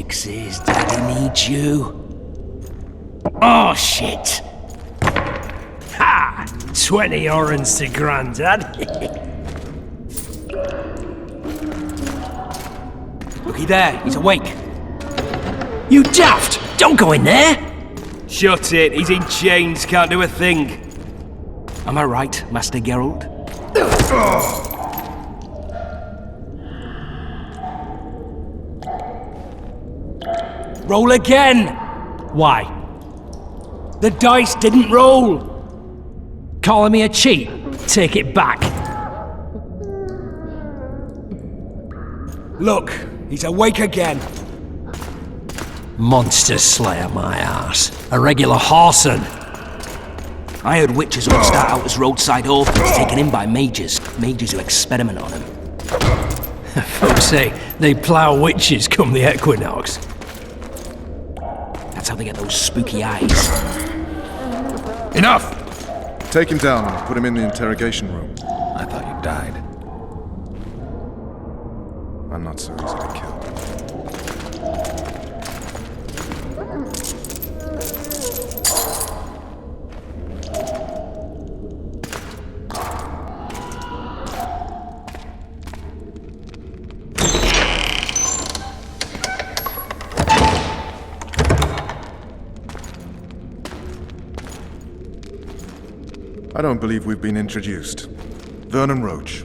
Sixes, Daddy needs you. Oh, shit. Ha! 20 orange to Grandad. Looky there, he's awake. You daft! Don't go in there! Shut it, he's in chains, can't do a thing. Am I right, Master Geralt? Roll again! Why? The dice didn't roll! Calling me a cheat? Take it back. Look, he's awake again. Monster Slayer, my ass. A regular horson. I heard witches all start out as roadside orphans taken in by mages. Mages who experiment on them. Folks say they plough witches come the equinox. That's how they get those spooky eyes. Enough! Take him down and put him in the interrogation room. I thought you died. I'm not so easy to kill. I don't believe we've been introduced. Vernon Roach.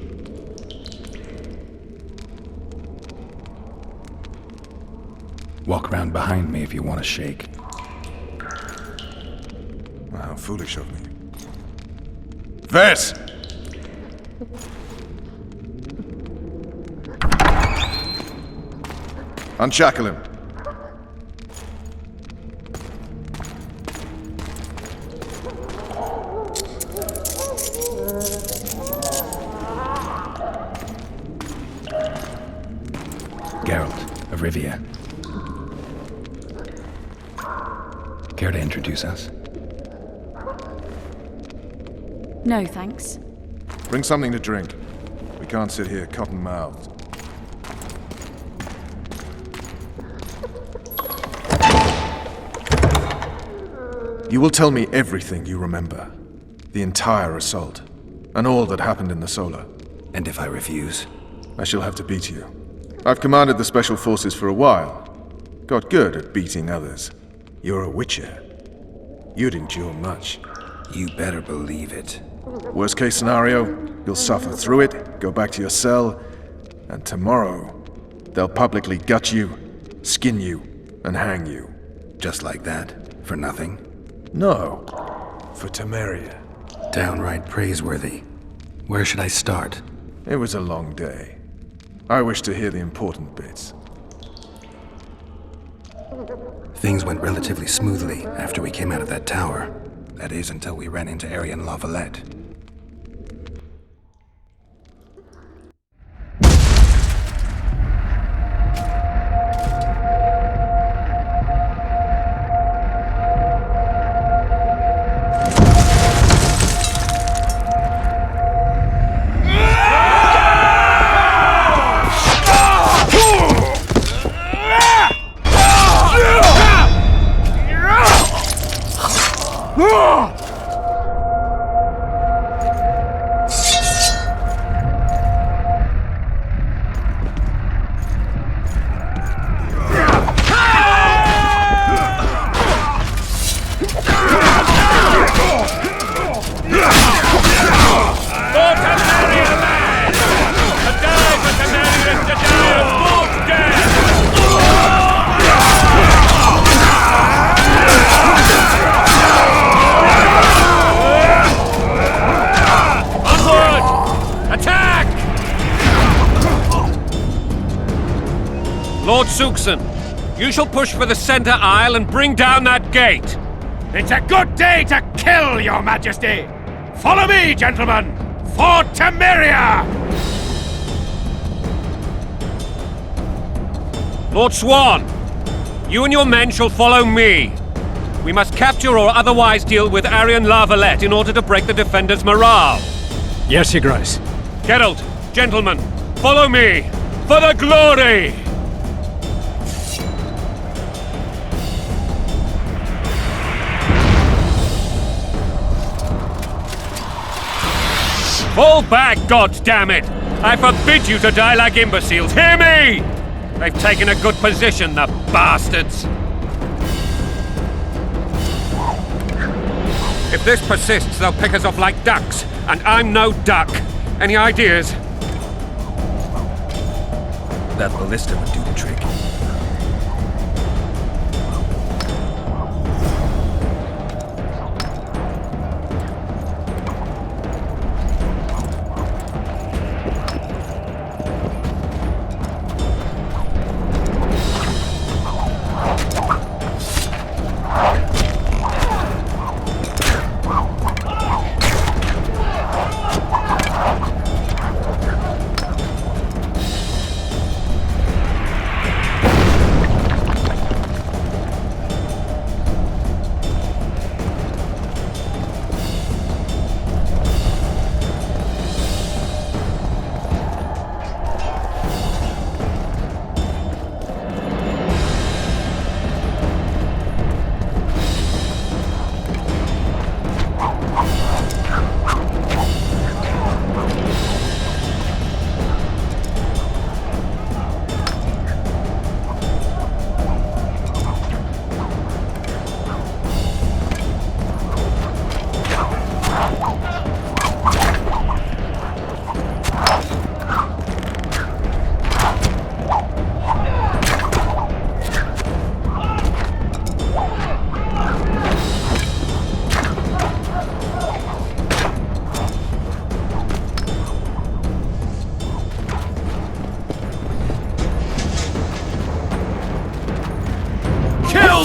Walk around behind me if you want to shake. How foolish of me. Ves! Unshackle him. Geralt of Rivia. Care to introduce us? No, thanks. Bring something to drink. We can't sit here cotton-mouthed. You will tell me everything you remember. The entire assault. And all that happened in the Solar. And if I refuse? I shall have to beat you. I've commanded the Special Forces for a while. Got good at beating others. You're a Witcher. You'd endure much. You better believe it. Worst case scenario, you'll suffer through it, go back to your cell, and tomorrow, they'll publicly gut you, skin you, and hang you. Just like that? For nothing? No. For Temeria. Downright praiseworthy. Where should I start? It was a long day. I wish to hear the important bits. Things went relatively smoothly after we came out of that tower. That is, until we ran into Aryan Lavalette. Lord Suxon, you shall push for the center aisle and bring down that gate. It's a good day to kill, Your Majesty! Follow me, gentlemen! For Temeria! Lord Swan, you and your men shall follow me. We must capture or otherwise deal with Aryan Lavalette in order to break the defenders' morale. Yes, Your Grace. Geralt, gentlemen, follow me! For the glory! Fall back, goddammit! I forbid you to die like imbeciles. Hear me! They've taken a good position, the bastards. If this persists, they'll pick us off like ducks, and I'm no duck. Any ideas? That ballista would do the trick.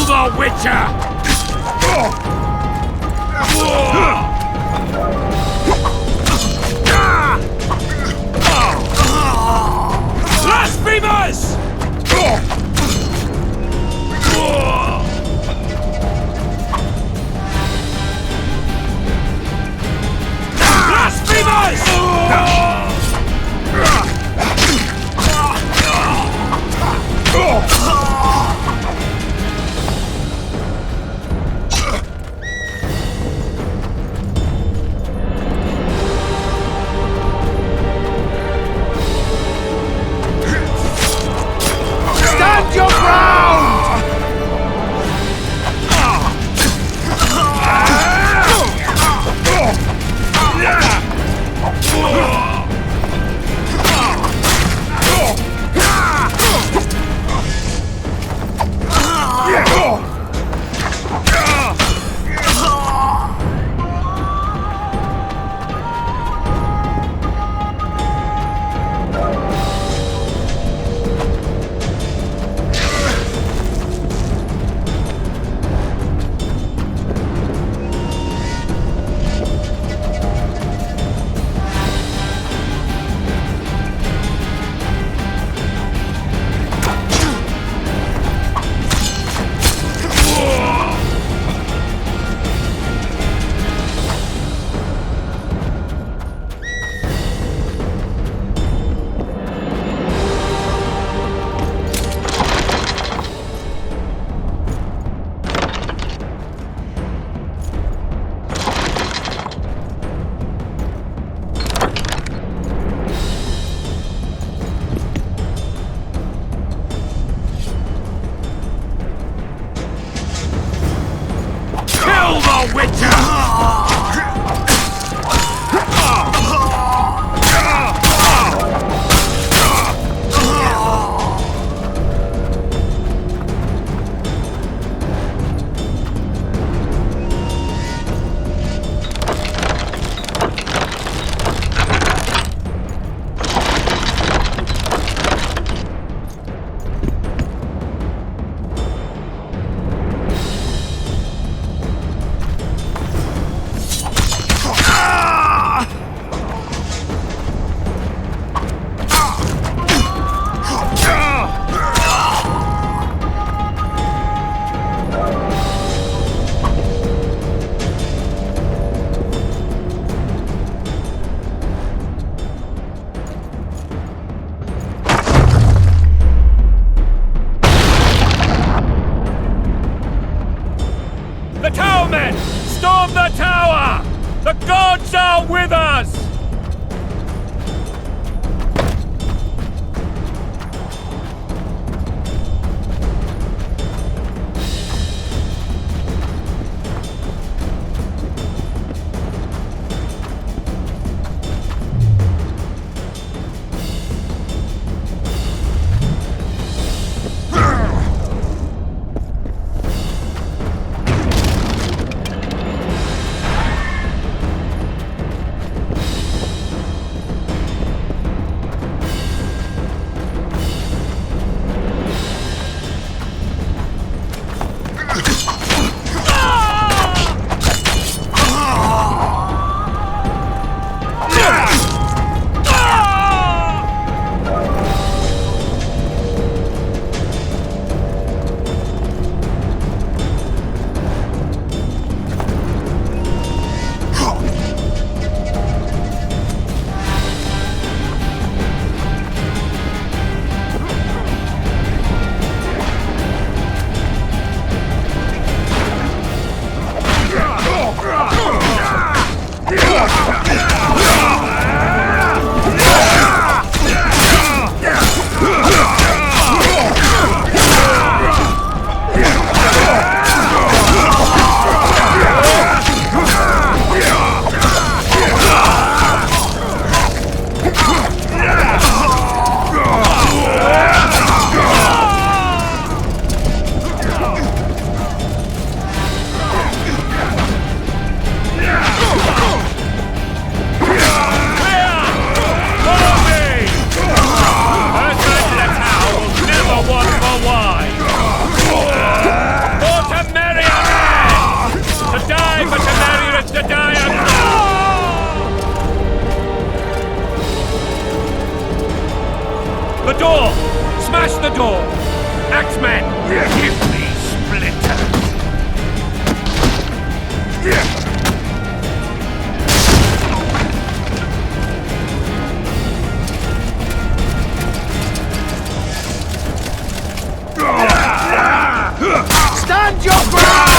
The Witcher! Blasphemers! Stand your ground! The gods are with us! door! Axemen, give me splinters! Stand your ground!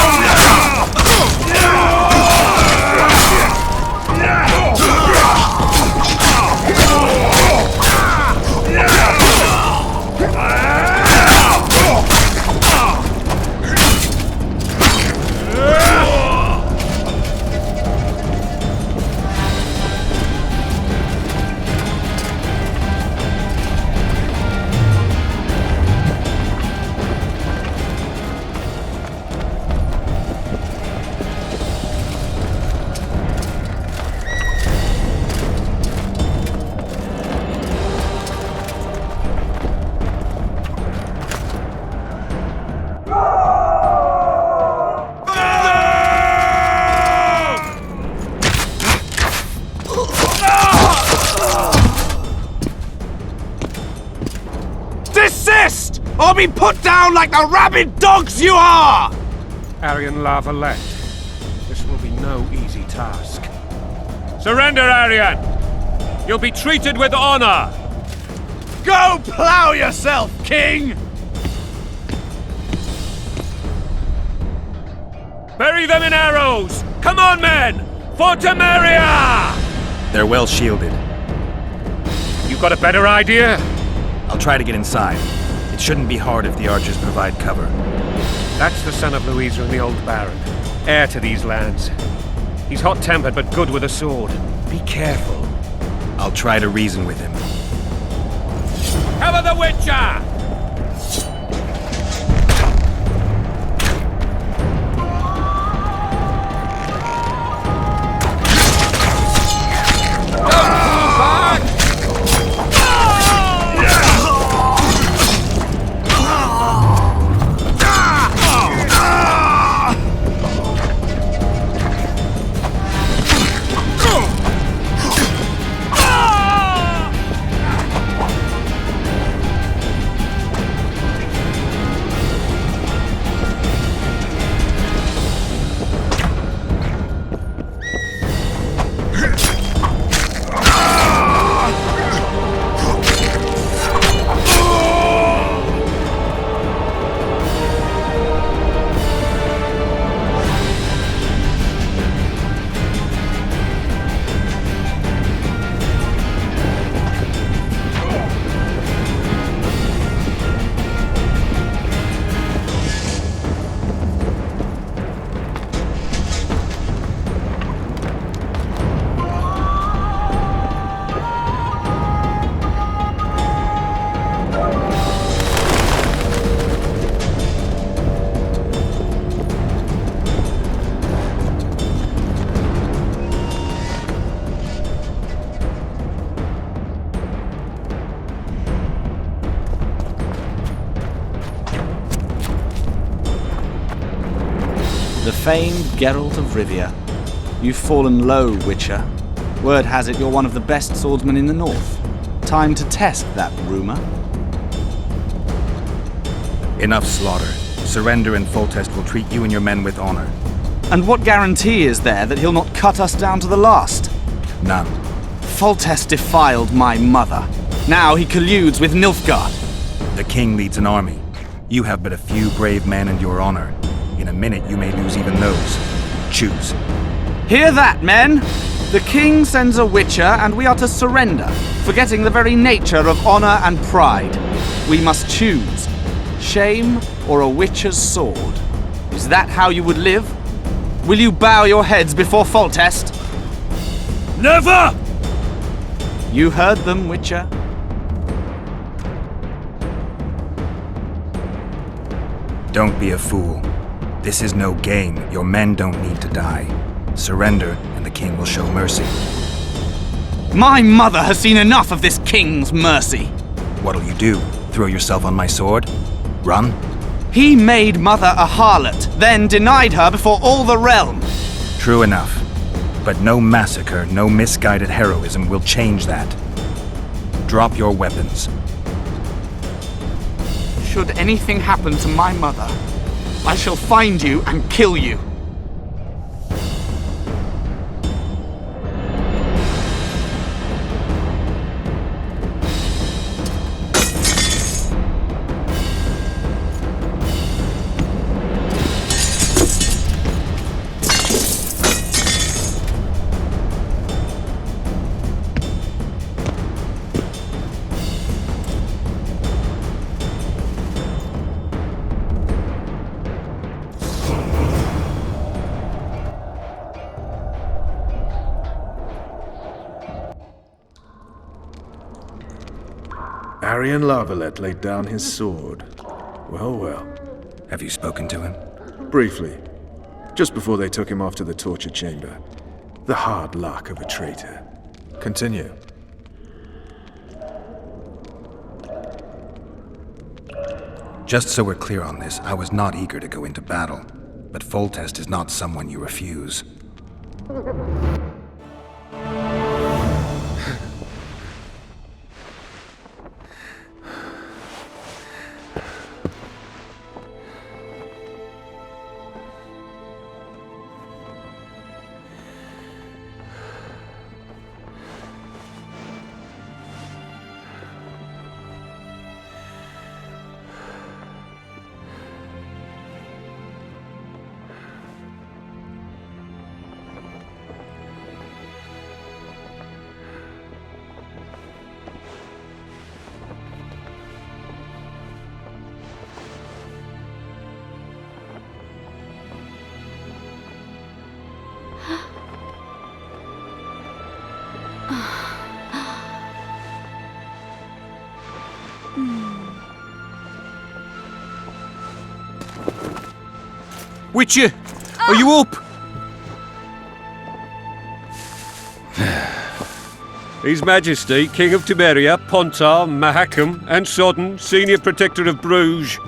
Desist! Or be put down like the rabid dogs you are! Aryan La Valette, this will be no easy task. Surrender, Aryan! You'll be treated with honor! Go plow yourself, King! Bury them in arrows! Come on, men! For Temeria! They're well shielded. You got a better idea? I'll try to get inside. It shouldn't be hard if the archers provide cover. That's the son of Louisa and the old Baron, heir to these lands. He's hot-tempered but good with a sword. Be careful. I'll try to reason with him. Cover the Witcher! The famed Geralt of Rivia. You've fallen low, Witcher. Word has it you're one of the best swordsmen in the north. Time to test that rumor. Enough slaughter. Surrender and Foltest will treat you and your men with honor. And what guarantee is there that he'll not cut us down to the last? None. Foltest defiled my mother. Now he colludes with Nilfgaard. The king leads an army. You have but a few brave men and your honor. In a minute you may lose even those. Choose. Hear that, men! The king sends a Witcher and we are to surrender, forgetting the very nature of honor and pride. We must choose. Shame or a Witcher's sword. Is that how you would live? Will you bow your heads before Foltest? Never! You heard them, Witcher. Don't be a fool. This is no game. Your men don't need to die. Surrender, and the king will show mercy. My mother has seen enough of this king's mercy. What'll you do? Throw yourself on my sword? Run? He made mother a harlot, then denied her before all the realm. True enough. But no massacre, no misguided heroism will change that. Drop your weapons. Should anything happen to my mother, I shall find you and kill you. Arian Lavalette laid down his sword. Well, well. Have you spoken to him? Briefly. Just before they took him off to the torture chamber. The hard luck of a traitor. Continue. Just so we're clear on this, I was not eager to go into battle. But Foltest is not someone you refuse. Witcher, are you up? His Majesty, King of Temeria, Pontar, Mahakam, and Sodden, Senior Protector of Bruges,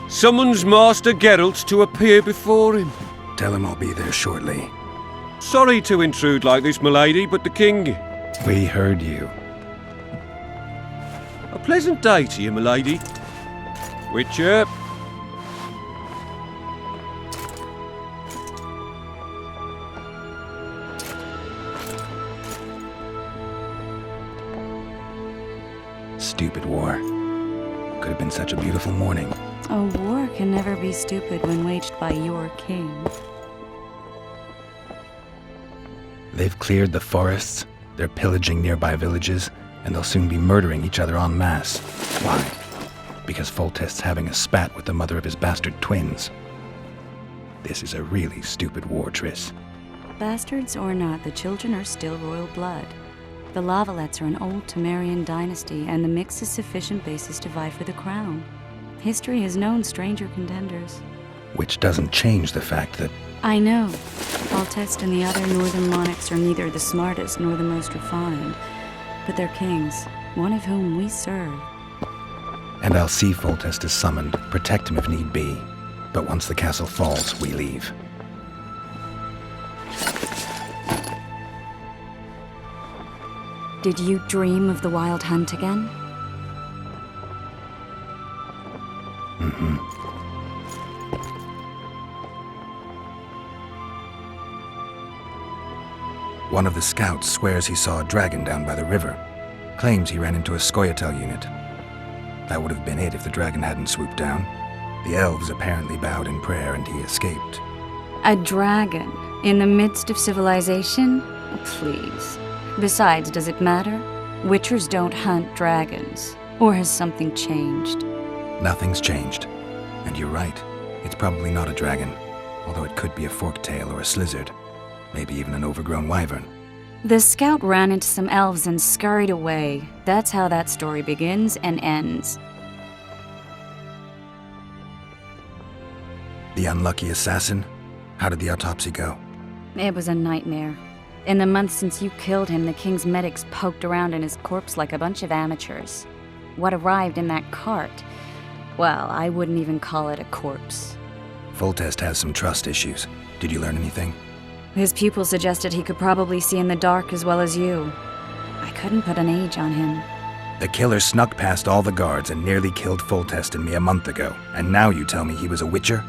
summons Master Geralt to appear before him. Tell him I'll be there shortly. Sorry to intrude like this, milady, but the King... We heard you. A pleasant day to you, milady. Witcher. Stupid war. Could have been such a beautiful morning. A war can never be stupid when waged by your king. They've cleared the forests, they're pillaging nearby villages, and they'll soon be murdering each other en masse. Why? Because Foltest's having a spat with the mother of his bastard twins. This is a really stupid war, Triss. Bastards or not, the children are still royal blood. The Lavalettes are an old Temerian dynasty, and the mix is sufficient basis to vie for the crown. History has known stranger contenders. Which doesn't change the fact that... I know. Foltest and the other northern monarchs are neither the smartest nor the most refined, but they're kings, one of whom we serve. And I'll see Foltest is summoned, protect him if need be. But once the castle falls, we leave. Did you dream of the wild hunt again? Mm-hmm. One of the scouts swears he saw a dragon down by the river. Claims he ran into a Scoia'tael unit. That would have been it if the dragon hadn't swooped down. The elves apparently bowed in prayer and he escaped. A dragon? In the midst of civilization? Oh, please. Besides, does it matter? Witchers don't hunt dragons. Or has something changed? Nothing's changed. And you're right. It's probably not a dragon. Although it could be a forktail or a slizzard. Maybe even an overgrown wyvern. The scout ran into some elves and scurried away. That's how that story begins and ends. The unlucky assassin? How did the autopsy go? It was a nightmare. In the months since you killed him, the king's medics poked around in his corpse like a bunch of amateurs. What arrived in that cart? Well, I wouldn't even call it a corpse. Foltest has some trust issues. Did you learn anything? His pupil suggested he could probably see in the dark as well as you. I couldn't put an age on him. The killer snuck past all the guards and nearly killed Foltest and me a month ago, and now you tell me he was a Witcher?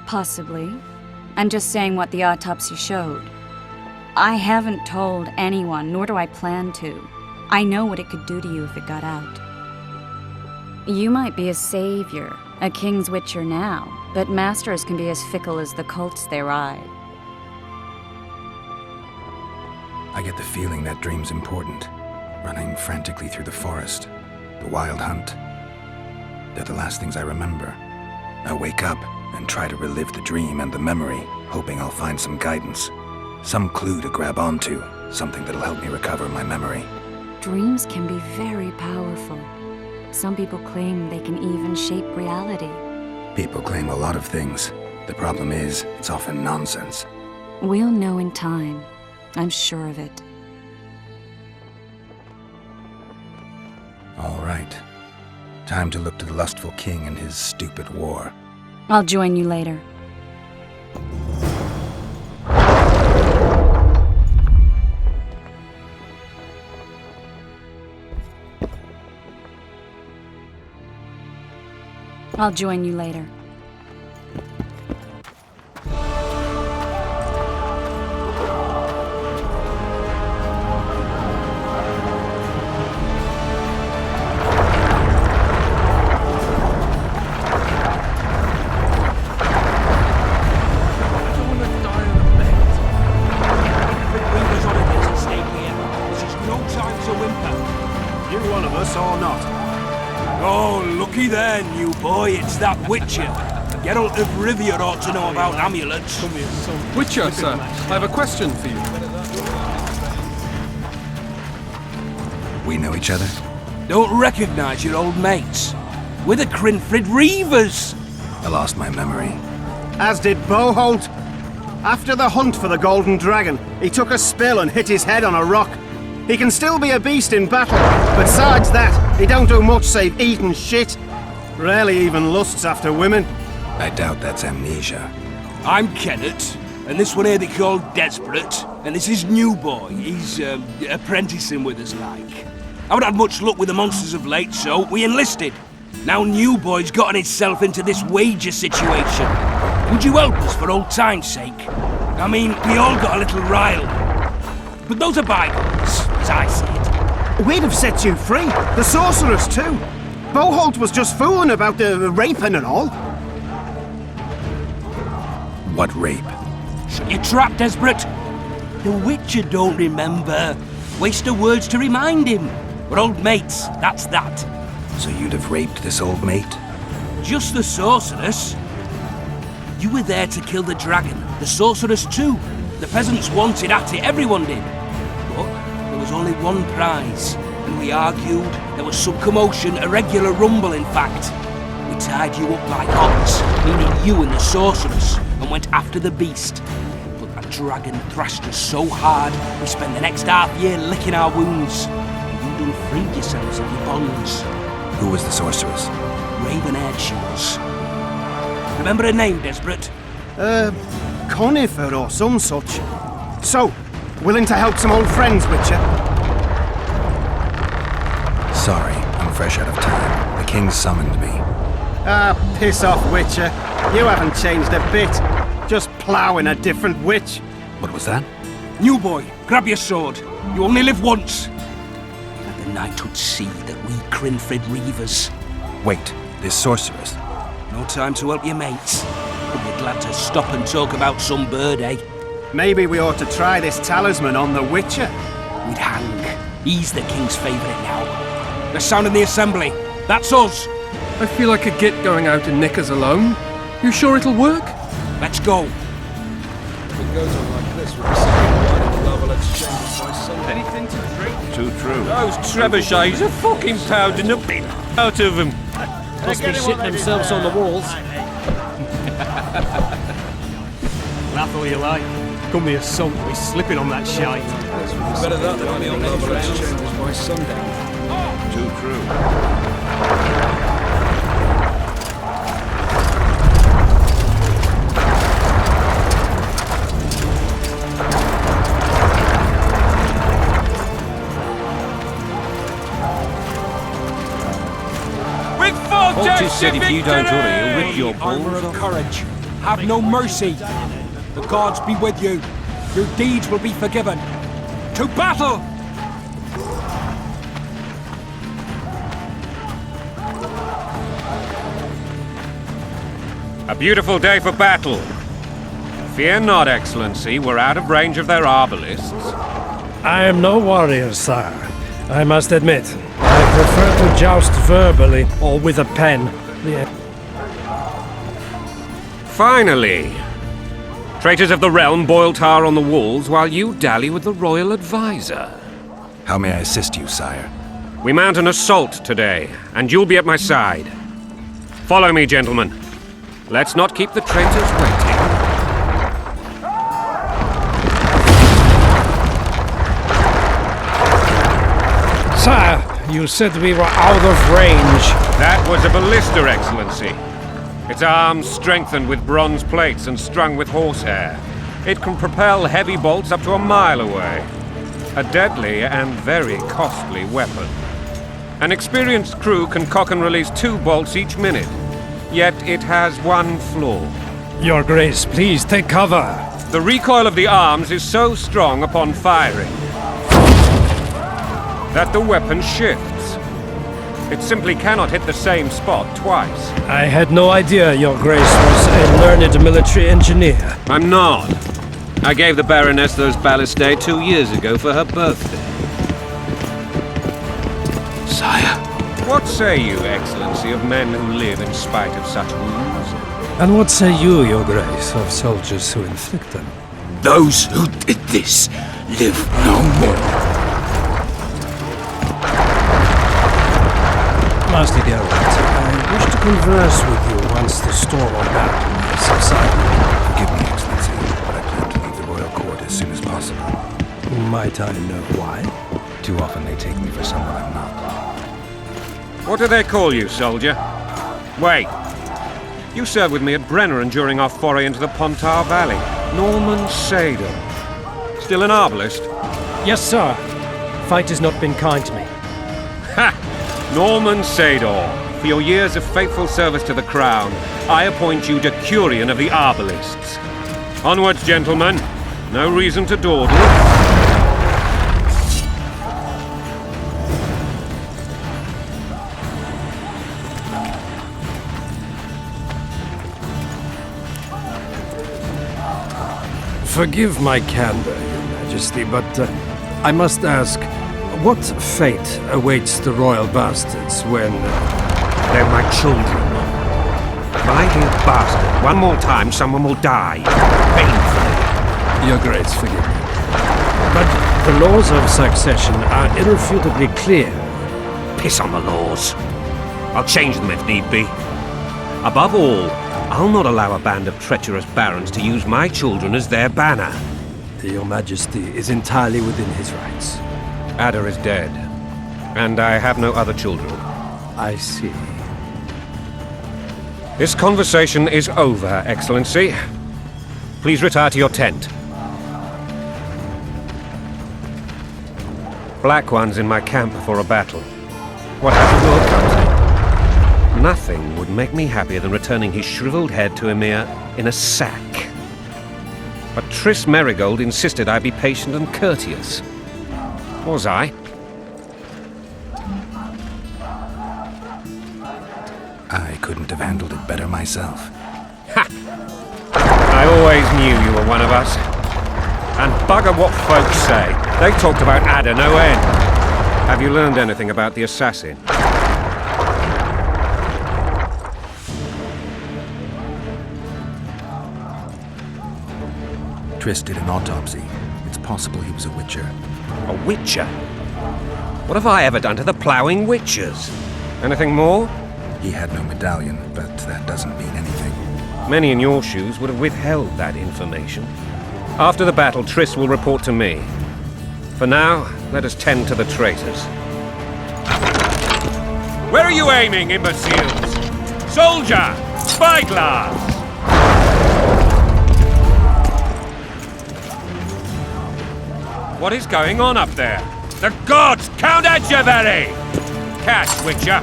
Possibly. I'm just saying what the autopsy showed. I haven't told anyone, nor do I plan to. I know what it could do to you if it got out. You might be a savior, a king's Witcher now, but masters can be as fickle as the cults they ride. I get the feeling that dream's important. Running frantically through the forest, the wild hunt. They're the last things I remember. I wake up and try to relive the dream and the memory, hoping I'll find some guidance. Some clue to grab onto, something that'll help me recover my memory. Dreams can be very powerful. Some people claim they can even shape reality. People claim a lot of things. The problem is, it's often nonsense. We'll know in time. I'm sure of it. All right. Time to look to the lustful king and his stupid war. I'll join you later. I'll join you later. It's that Witcher. Geralt of Rivia ought to know about amulets. Witcher, sir, I have a question for you. We know each other? Don't recognize your old mates. We're the Crinfrid Reavers. I lost my memory. As did Boholt. After the hunt for the Golden Dragon, he took a spill and hit his head on a rock. He can still be a beast in battle, but besides that, he don't do much save eat and shit. Rarely even lusts after women. I doubt that's amnesia. I'm Kenneth, and this one here they call Desperate, and this is New Boy. He's apprenticing with us, like. I haven't had much luck with the monsters of late, so we enlisted. Now New Boy's gotten himself into this wager situation. Would you help us for old time's sake? I mean, we all got a little rile. But those are bygones, as I see it. We'd have set you free. The sorceress, too. Boholt was just fooling about the raping and all. What rape? Shut your trap, Desperate. The Witcher don't remember. Waste of words to remind him. We're old mates, that's that. So you'd have raped this old mate? Just the sorceress. You were there to kill the dragon, the sorceress too. The peasants wanted at it, everyone did. But there was only one prize. And we argued, there was some commotion, a regular rumble in fact. We tied you up like ox, meaning you and the sorceress, and went after the beast. But that dragon thrashed us so hard, we spent the next half year licking our wounds. And you done freed yourselves of your bonds. Who was the sorceress? Raven-haired she was. Remember her name, Desperate? Conifer or some such. So, willing to help some old friends, Witcher? Sorry, I'm fresh out of time. The king summoned me. Ah, piss off, Witcher. You haven't changed a bit. Just ploughing a different witch. What was that? New Boy, grab your sword. You only live once. That the knighthood see that we Crinfrid Reavers. Wait, this sorceress? No time to help your mates. But we're glad to stop and talk about some bird, eh? Maybe we ought to try this talisman on the Witcher. We'd hang. He's the king's favourite now. They're sounding the assembly. That's us. I feel like a git going out in knickers alone. You sure it'll work? Let's go. If it goes on like this, we'll be sitting level exchanges by Sunday. Anything to drink? Too true. Those trebuchets are fucking pounding the bit out of them. Must be shitting themselves on the walls. Laugh all you like. Come here, son, we're slipping on that shite. Better that than any level exchanges by Sunday. Too true. said if you don't hurry, he'll rip your Armor balls of off. courage. Have no mercy. The gods be with you. Your deeds will be forgiven. To battle! A beautiful day for battle. Fear not, Excellency, we're out of range of their arbalists. I am no warrior, sire. I must admit, I prefer to joust verbally or with a pen. Finally! Traitors of the realm boil tar on the walls while you dally with the royal advisor. How may I assist you, sire? We mount an assault today, and you'll be at my side. Follow me, gentlemen. Let's not keep the traitors waiting. Sire, you said we were out of range. That was a ballista, Excellency. Its arms strengthened with bronze plates and strung with horsehair. It can propel heavy bolts up to a mile away. A deadly and very costly weapon. An experienced crew can cock and release 2 bolts each minute. Yet it has one flaw. Your Grace, please take cover. The recoil of the arms is so strong upon firing that the weapon shifts. It simply cannot hit the same spot twice. I had no idea Your Grace was a learned military engineer. I'm not. I gave the Baroness those ballistae 2 years ago for her birthday. Sire. What say you, Excellency, of men who live in spite of such wounds? And what say you, Your Grace, of soldiers who inflict them? Those who did this live no more. Master Geralt, I wish to converse with you once the storm of battle has subsided. Forgive me, Excellency, but I plan to leave the royal court as soon as possible. Might I know why? Too often they take me for someone I'm not. What do they call you, soldier? Wait. You served with me at Brenner during our foray into the Pontar Valley. Norman Sador. Still an arbalist? Yes, sir. Fight has not been kind to me. Ha! Norman Sador, for your years of faithful service to the crown, I appoint you Decurion of the Arbalists. Onwards, gentlemen. No reason to dawdle. Forgive my candor, Your Majesty, but I must ask, what fate awaits the royal bastards when... They're my children. If I hear bastard one more time, someone will die. Painfully. Your Grace, forgive me. But the laws of succession are irrefutably clear. Piss on the laws. I'll change them if need be. Above all, I'll not allow a band of treacherous barons to use my children as their banner. Your Majesty is entirely within his rights. Ada is dead, and I have no other children. I see. This conversation is over, Excellency. Please retire to your tent. Black One's in my camp before a battle. What has the world come to? Nothing would make me happier than returning his shriveled head to Emir in a sack. But Triss Merigold insisted I be patient and courteous. Was I? I couldn't have handled it better myself. Ha! I always knew you were one of us. And bugger what folks say. They talked about Ada no end. Have you learned anything about the assassin? Triss did an autopsy. It's possible he was a Witcher. A Witcher? What have I ever done to the ploughing Witchers? Anything more? He had no medallion, but that doesn't mean anything. Many in your shoes would have withheld that information. After the battle, Triss will report to me. For now, let us tend to the traitors. Where are you aiming, imbeciles? Soldier! Spyglass! What is going on up there? The gods! Count Adjavari! Catch, Witcher!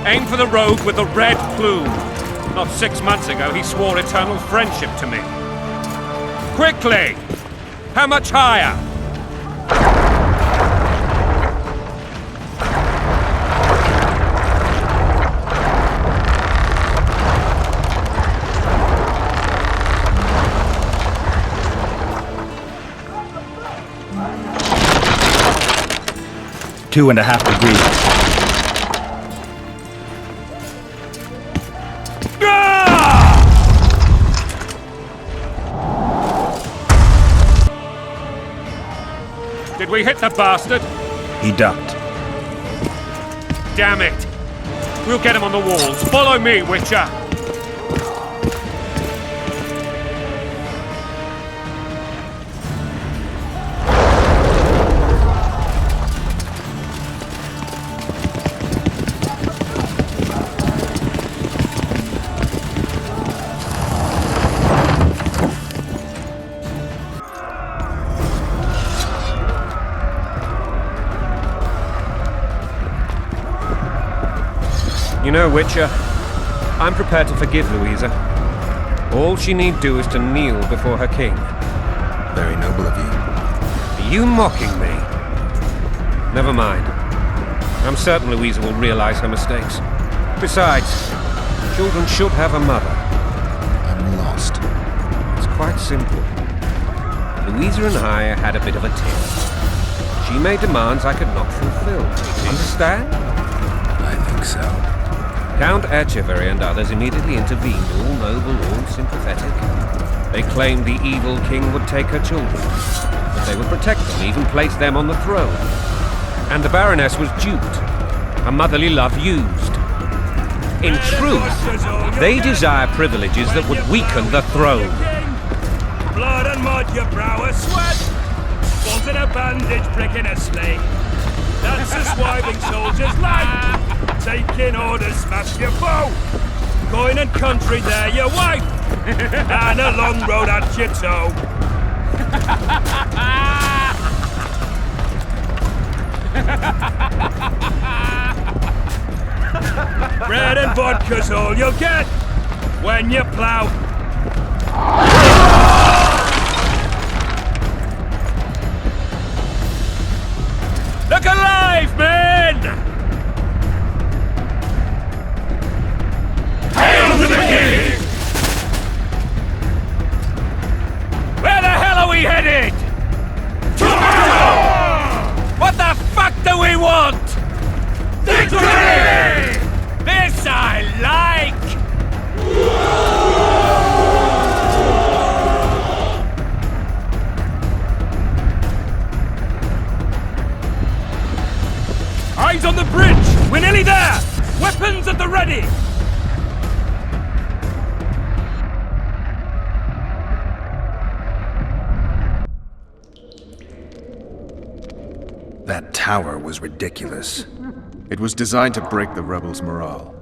Aim for the rogue with the red plume. Not 6 months ago, he swore eternal friendship to me. Quickly! How much higher? Two and a half degrees. Did we hit the bastard? He ducked. Damn it! We'll get him on the walls. Follow me, Witcher! You know, Witcher, I'm prepared to forgive Louisa. All she need do is to kneel before her king. Very noble of you. Are you mocking me? Never mind. I'm certain Louisa will realize her mistakes. Besides, children should have a mother. I'm lost. It's quite simple. Louisa and I had a bit of a tiff. She made demands I could not fulfill. Understand? I think so. Count Etcheverry and others immediately intervened, all noble, all sympathetic. They claimed the evil king would take her children, but they would protect them, even place them on the throne. And the Baroness was duped, her motherly love used. In truth, they desire privileges that would weaken the throne. Blood and mud, your brow a sweat. Balls in a bandage, prick in a sling. That's a swiving soldier's life. Taking orders, smash your foe. Going and country, there your wife. And a long road at your toe. Bread and vodka's all you'll get when you plough. Look alive, men! Hail to the king! Where the hell are we headed? What the fuck do we want? Victory! This I like! Eyes on the bridge! We're nearly there! Weapons at the ready! That tower was ridiculous. It was designed to break the rebels' morale.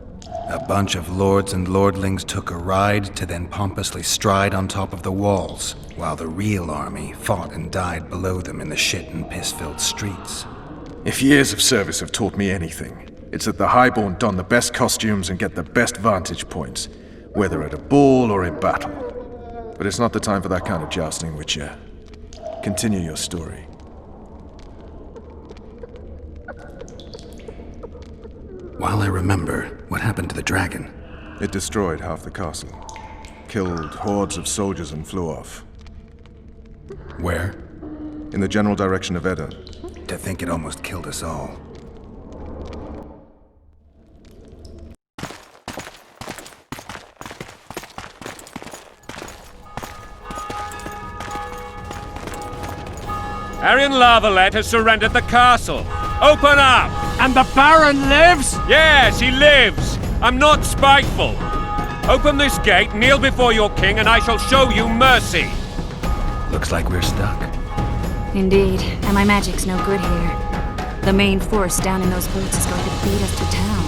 A bunch of lords and lordlings took a ride to then pompously stride on top of the walls, while the real army fought and died below them in the shit and piss-filled streets. If years of service have taught me anything, it's that the highborn don the best costumes and get the best vantage points, whether at a ball or in battle. But it's not the time for that kind of jousting, Witcher. Continue your story. While I remember, what happened to the dragon? It destroyed half the castle, killed hordes of soldiers and flew off. Where? In the general direction of Edda. To think it almost killed us all. Arian Lavalette has surrendered the castle. Open up! And the Baron lives? Yes, he lives. I'm not spiteful. Open this gate, kneel before your king, and I shall show you mercy. Looks like we're stuck. Indeed, and my magic's no good here. The main force down in those boats is going to beat us to town.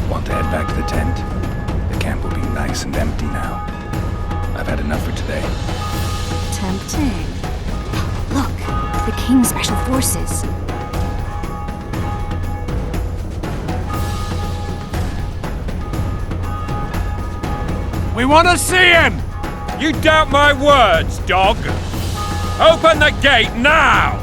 Want to head back to the tent? The camp will be nice and empty now. I've had enough for today. Tempting. Look, the King's Special Forces. We want to see him! You doubt my words, dog? Open the gate now!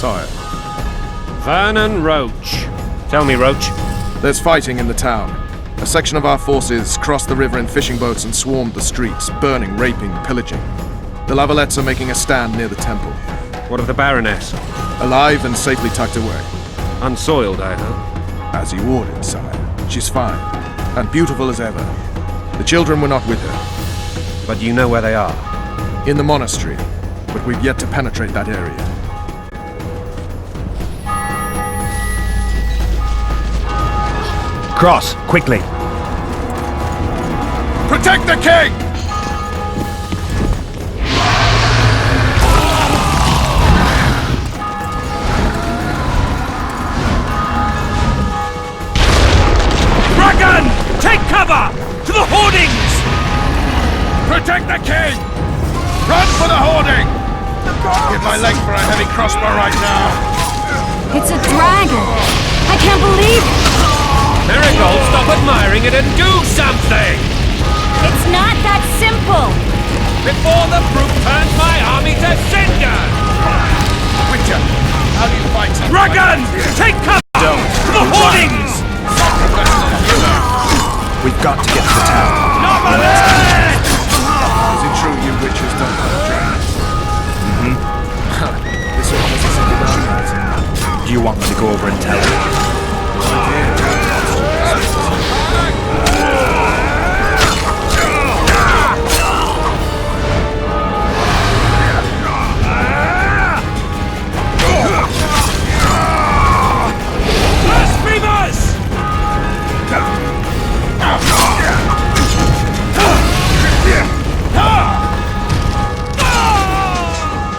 Sire. Vernon Roach. Tell me, Roach. There's fighting in the town. A section of our forces crossed the river in fishing boats and swarmed the streets, burning, raping, pillaging. The Lavalettes are making a stand near the temple. What of the Baroness? Alive and safely tucked away. Unsoiled, I hope. As you ordered, sire. She's fine, and beautiful as ever. The children were not with her. But you know where they are? In the monastery, but we've yet to penetrate that area. Cross, quickly! Protect the king! Dragon! Take cover! To the hoardings! Protect the king! Run for the hoarding! Give my leg for a heavy crossbow right now! It's a dragon! I can't believe it! Marigold, stop admiring it and do something! It's not that simple! Before the brute turns my army to cinder! Witcher, how do you fight something? Dragon! Take cover! Don't. To the hoardings! We've got to get to the town. Is it true you witches don't have dragons? This one doesn't seem to be right. Do you want me to go over and tell her?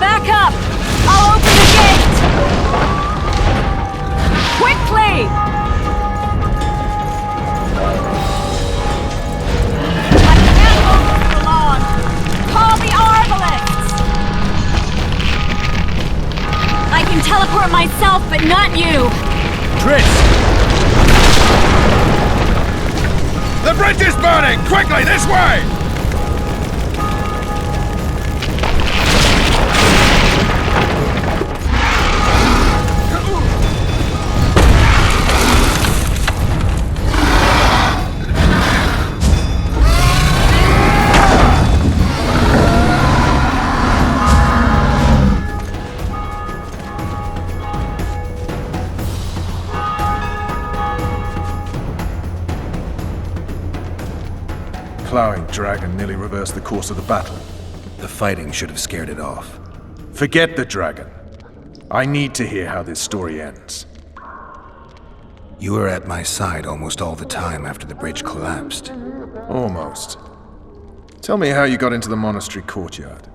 Back up! I'll open the gate! Quickly! I can't hold this for long. Call the Arbalists! I can teleport myself, but not you! Triss! The bridge is burning! Quickly, this way! Plowing dragon nearly reversed the course of the battle. The fighting should have scared it off. Forget the dragon. I need to hear how this story ends. You were at my side almost all the time after the bridge collapsed. Almost. Tell me how you got into the monastery courtyard.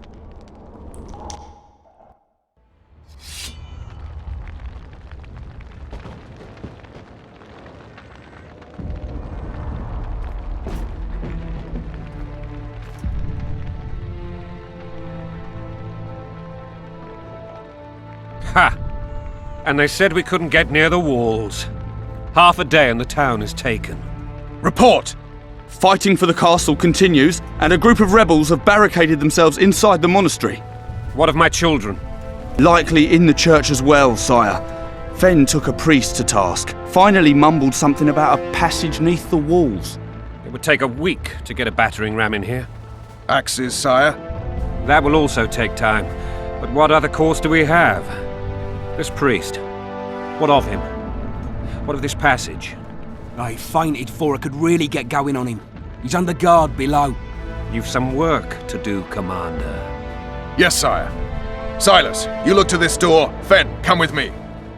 Ha! And they said we couldn't get near the walls. Half a day and the town is taken. Report! Fighting for the castle continues, and a group of rebels have barricaded themselves inside the monastery. What of my children? Likely in the church as well, sire. Fen took a priest to task, finally mumbled something about a passage neath the walls. It would take a week to get a battering ram in here. Axes, sire? That will also take time. But what other course do we have? This priest. What of him? What of this passage? I fainted before I could really get going on him. He's under guard below. You've some work to do, Commander. Yes, sire. Silas, you look to this door. Fen, come with me.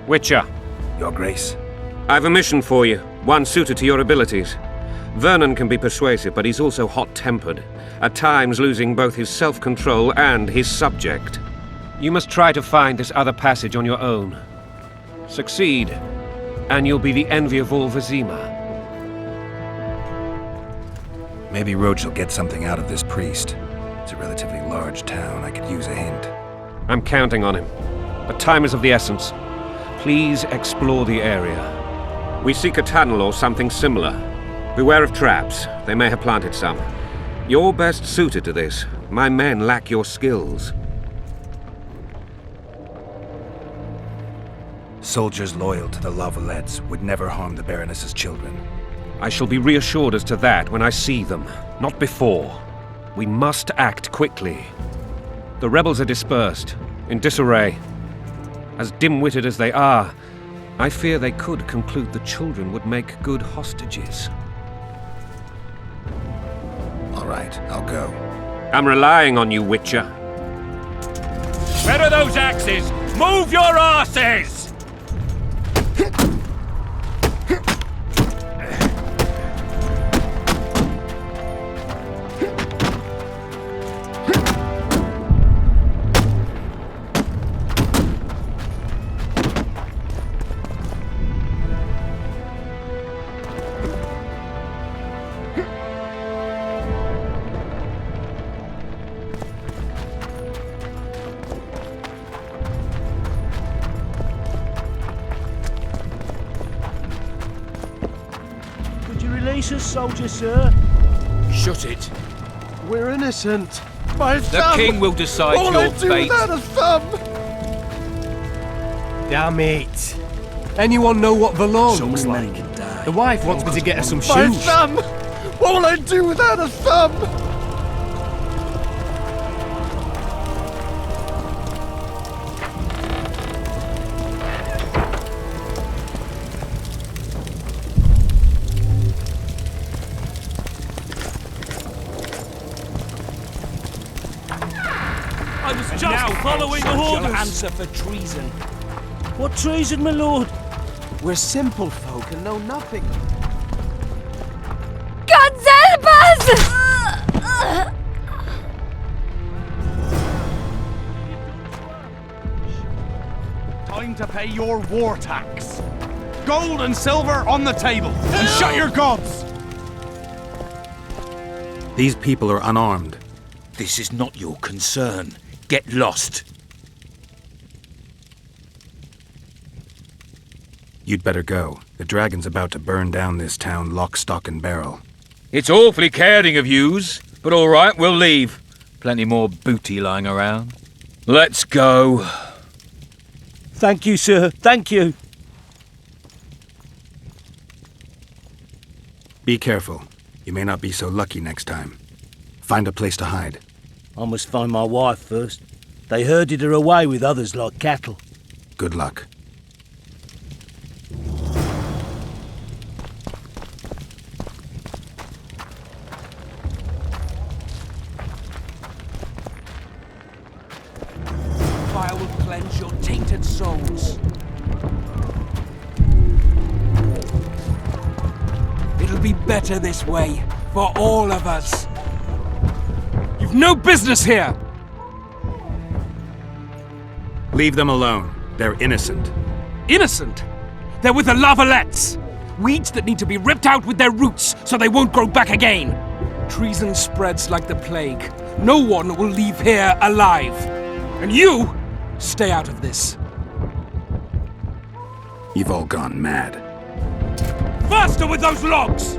Witcher. Your Grace. I've a mission for you, one suited to your abilities. Vernon can be persuasive, but he's also hot-tempered, at times losing both his self-control and his subject. You must try to find this other passage on your own. Succeed, and you'll be the envy of all Vizima. Maybe Roach will get something out of this priest. It's a relatively large town. I could use a hint. I'm counting on him. But time is of the essence. Please explore the area. We seek a tunnel or something similar. Beware of traps. They may have planted some. You're best suited to this. My men lack your skills. Soldiers loyal to the Lavalettes would never harm the Baroness's children. I shall be reassured as to that when I see them, not before. We must act quickly. The rebels are dispersed, in disarray. As dim-witted as they are, I fear they could conclude the children would make good hostages. All right, I'll go. I'm relying on you, Witcher. Where are those axes? Move your asses! Release us, soldier, sir. Shut it. We're innocent. My The thumb! king will decide All your I do fate. without a thumb! Damn it. Anyone know what Valor looks Some like? men can die. The wife wants me to get her some My shoes. thumb! What will I do without a thumb? I was just now following the shall orders. Answer for treason. What treason, my lord? We're simple folk and know nothing. God help us! Time to pay your war tax. Gold and silver on the table. And shut your gods! These people are unarmed. This is not your concern. Get lost. You'd better go. The dragon's about to burn down this town lock, stock, and barrel. It's awfully caring of yous, but all right, we'll leave. Plenty more booty lying around. Let's go. Thank you, sir. Thank you. Be careful. You may not be so lucky next time. Find a place to hide. I must find my wife first. They herded her away with others like cattle. Good luck. Fire will cleanse your tainted souls. It'll be better this way, for all of us. You've no business here! Leave them alone. They're innocent. Innocent? They're with the Lavalettes! Weeds that need to be ripped out with their roots so they won't grow back again! Treason spreads like the plague. No one will leave here alive. And you, stay out of this. You've all gone mad. Faster with those logs!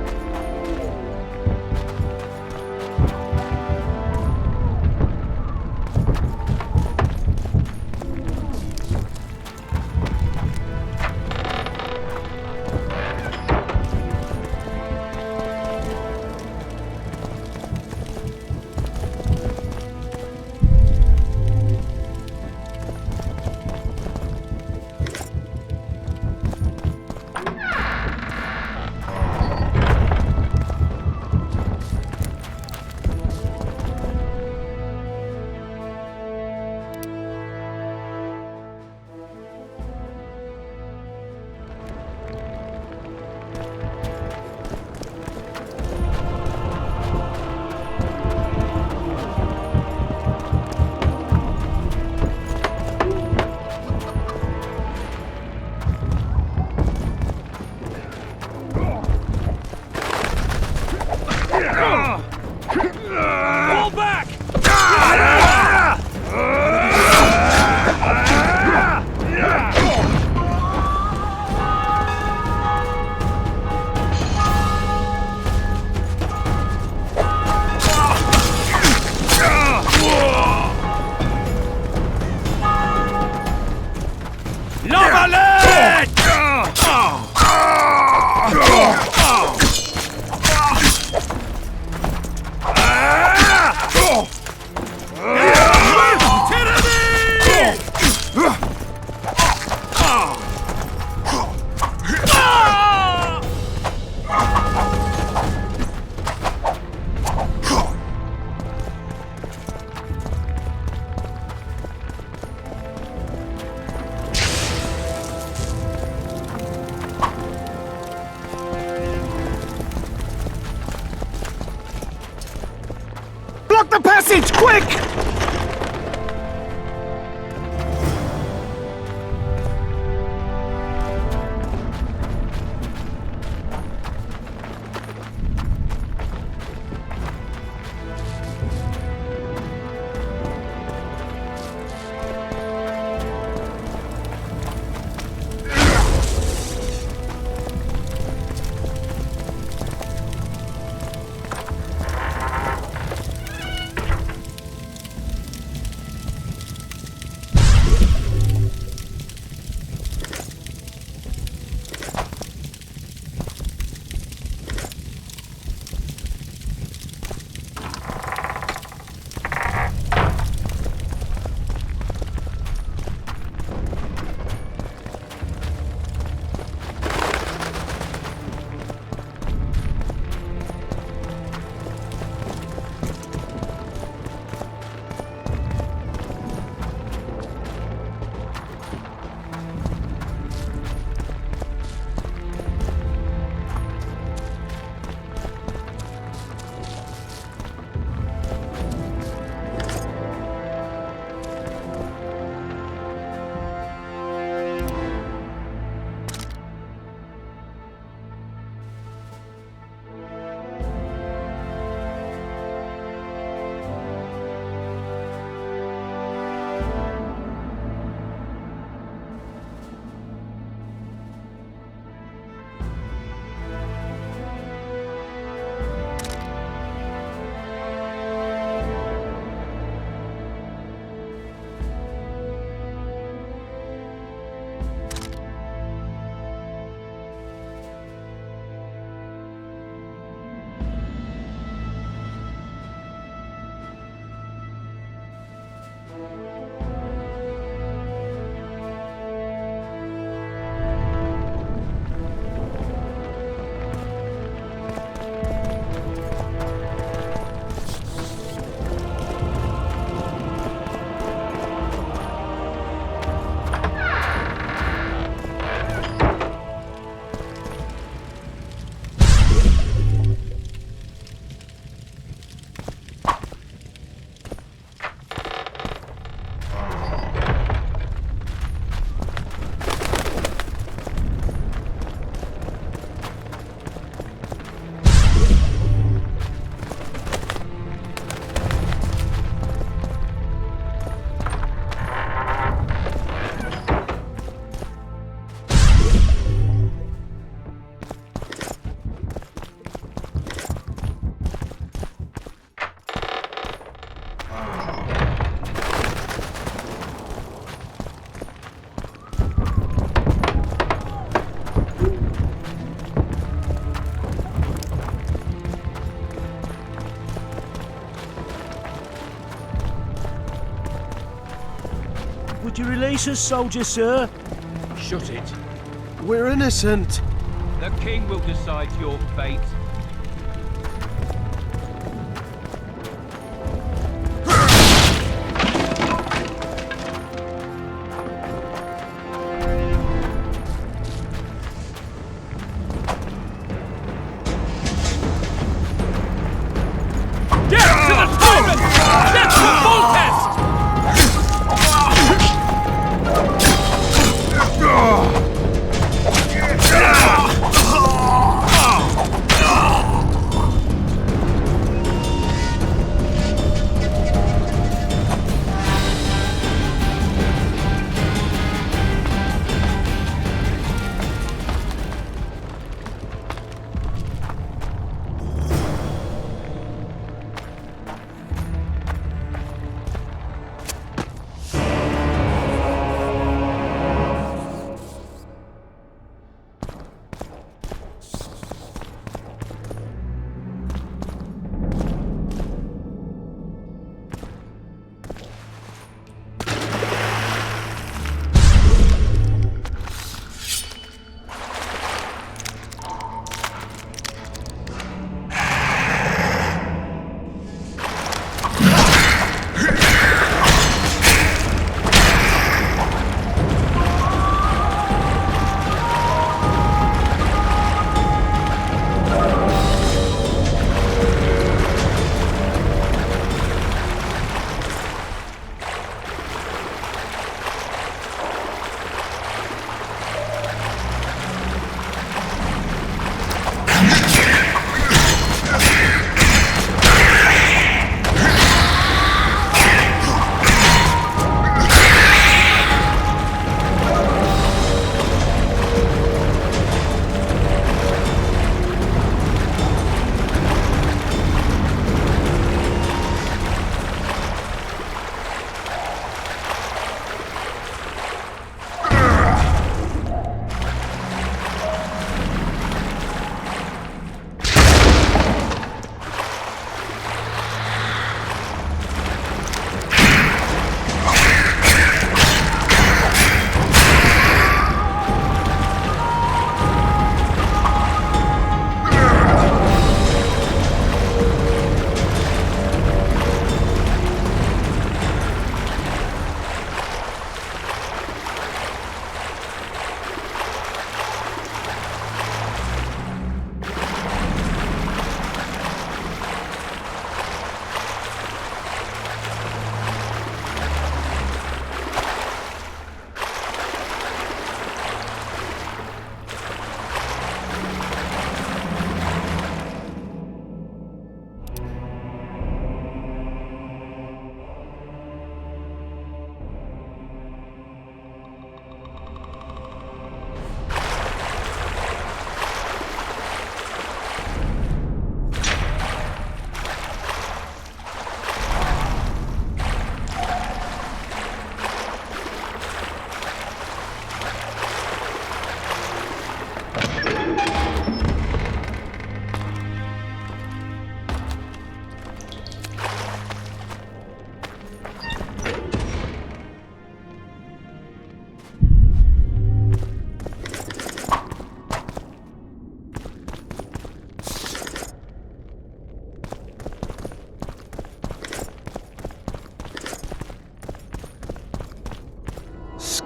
passage, quick! Would you release us, soldier, sir? Shut it. We're innocent. The king will decide your fate.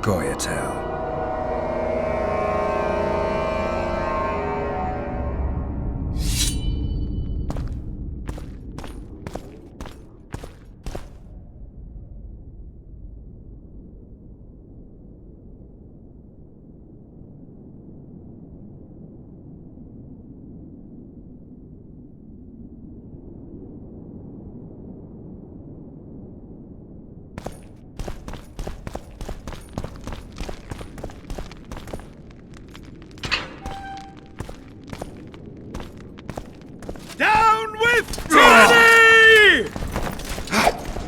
Goyatel. Down with tyranny! Down with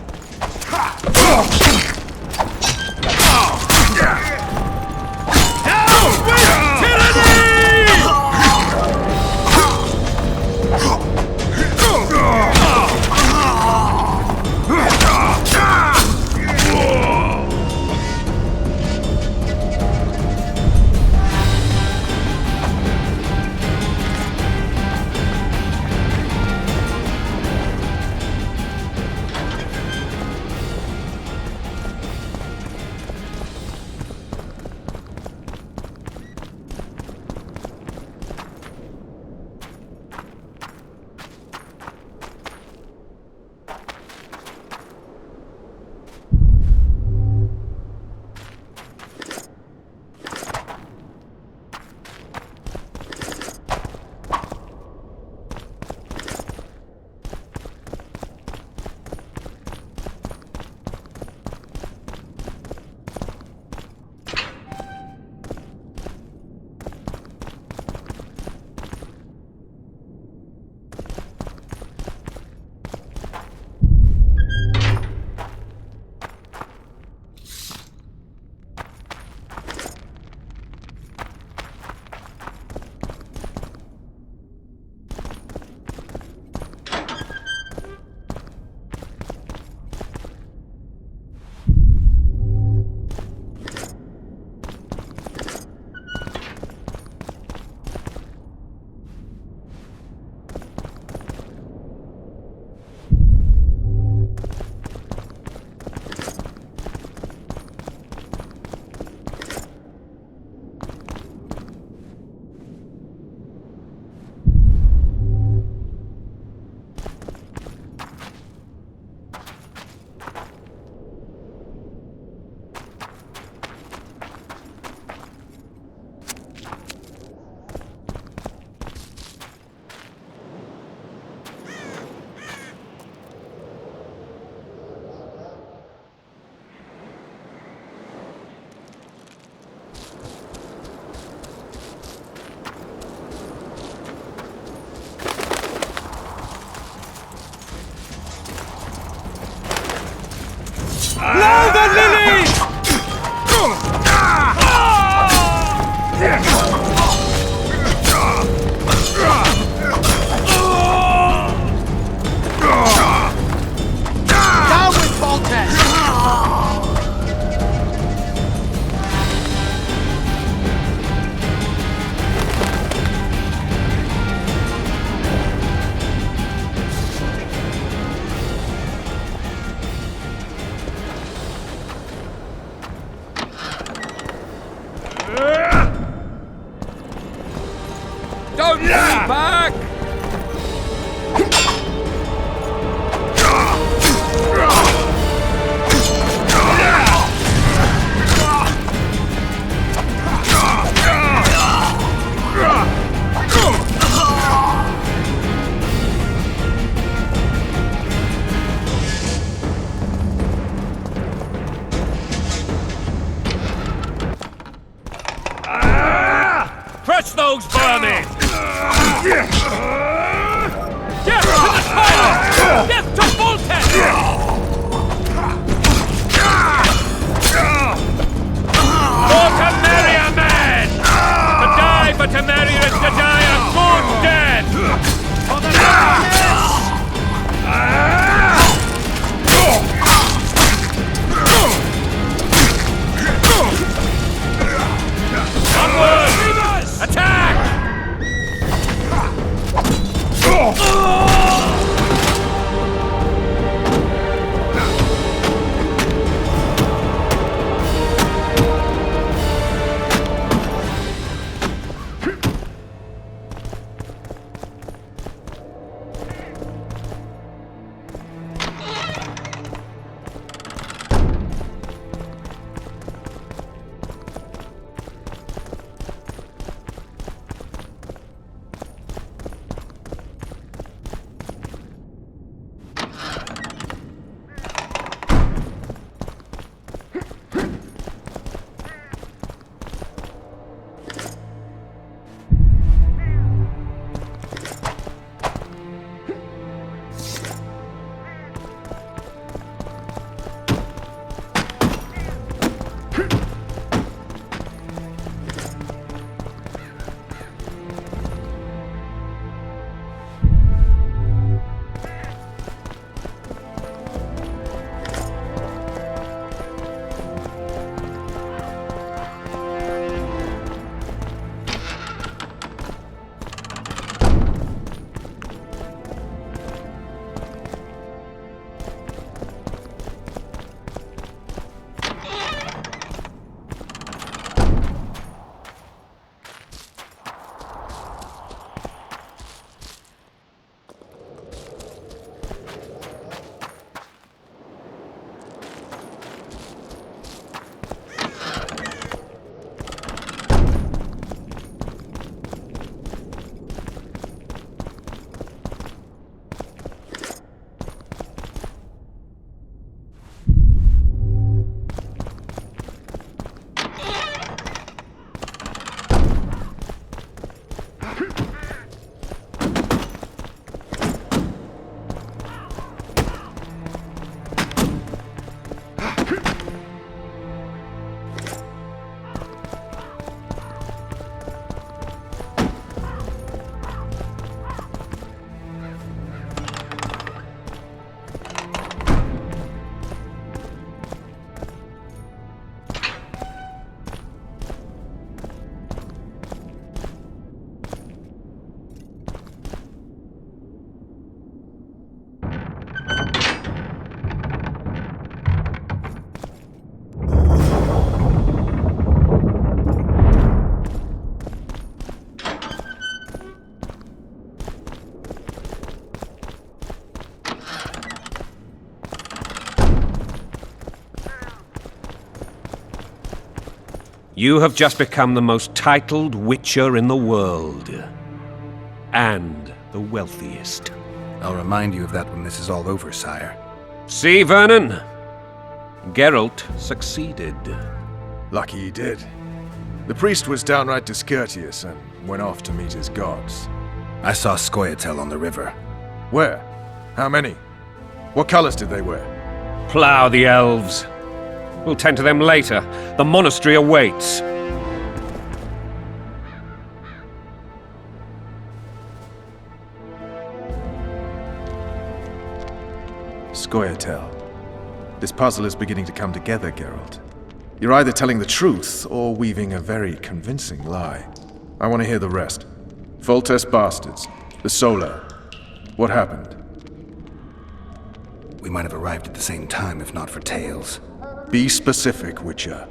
Louder, Lily! Down with Voltes! Don't fall back! Crush those vermin! Death to the tyrant! Death to Voltes! For Temeria, men! To die for Temeria is to die a good death! For the Onward! Attack! You have just become the most titled Witcher in the world. And the wealthiest. I'll remind you of that when this is all over, sire. See, Vernon? Geralt succeeded. Lucky he did. The priest was downright discourteous and went off to meet his gods. I saw Scoia'tael on the river. Where? How many? What colors did they wear? Plough the elves. We'll tend to them later. The monastery awaits. Scoia'tael. This puzzle is beginning to come together, Geralt. You're either telling the truth or weaving a very convincing lie. I want to hear the rest. Foltest bastards. The Solar. What happened? We might have arrived at the same time if not for tales. Be specific, Witcher.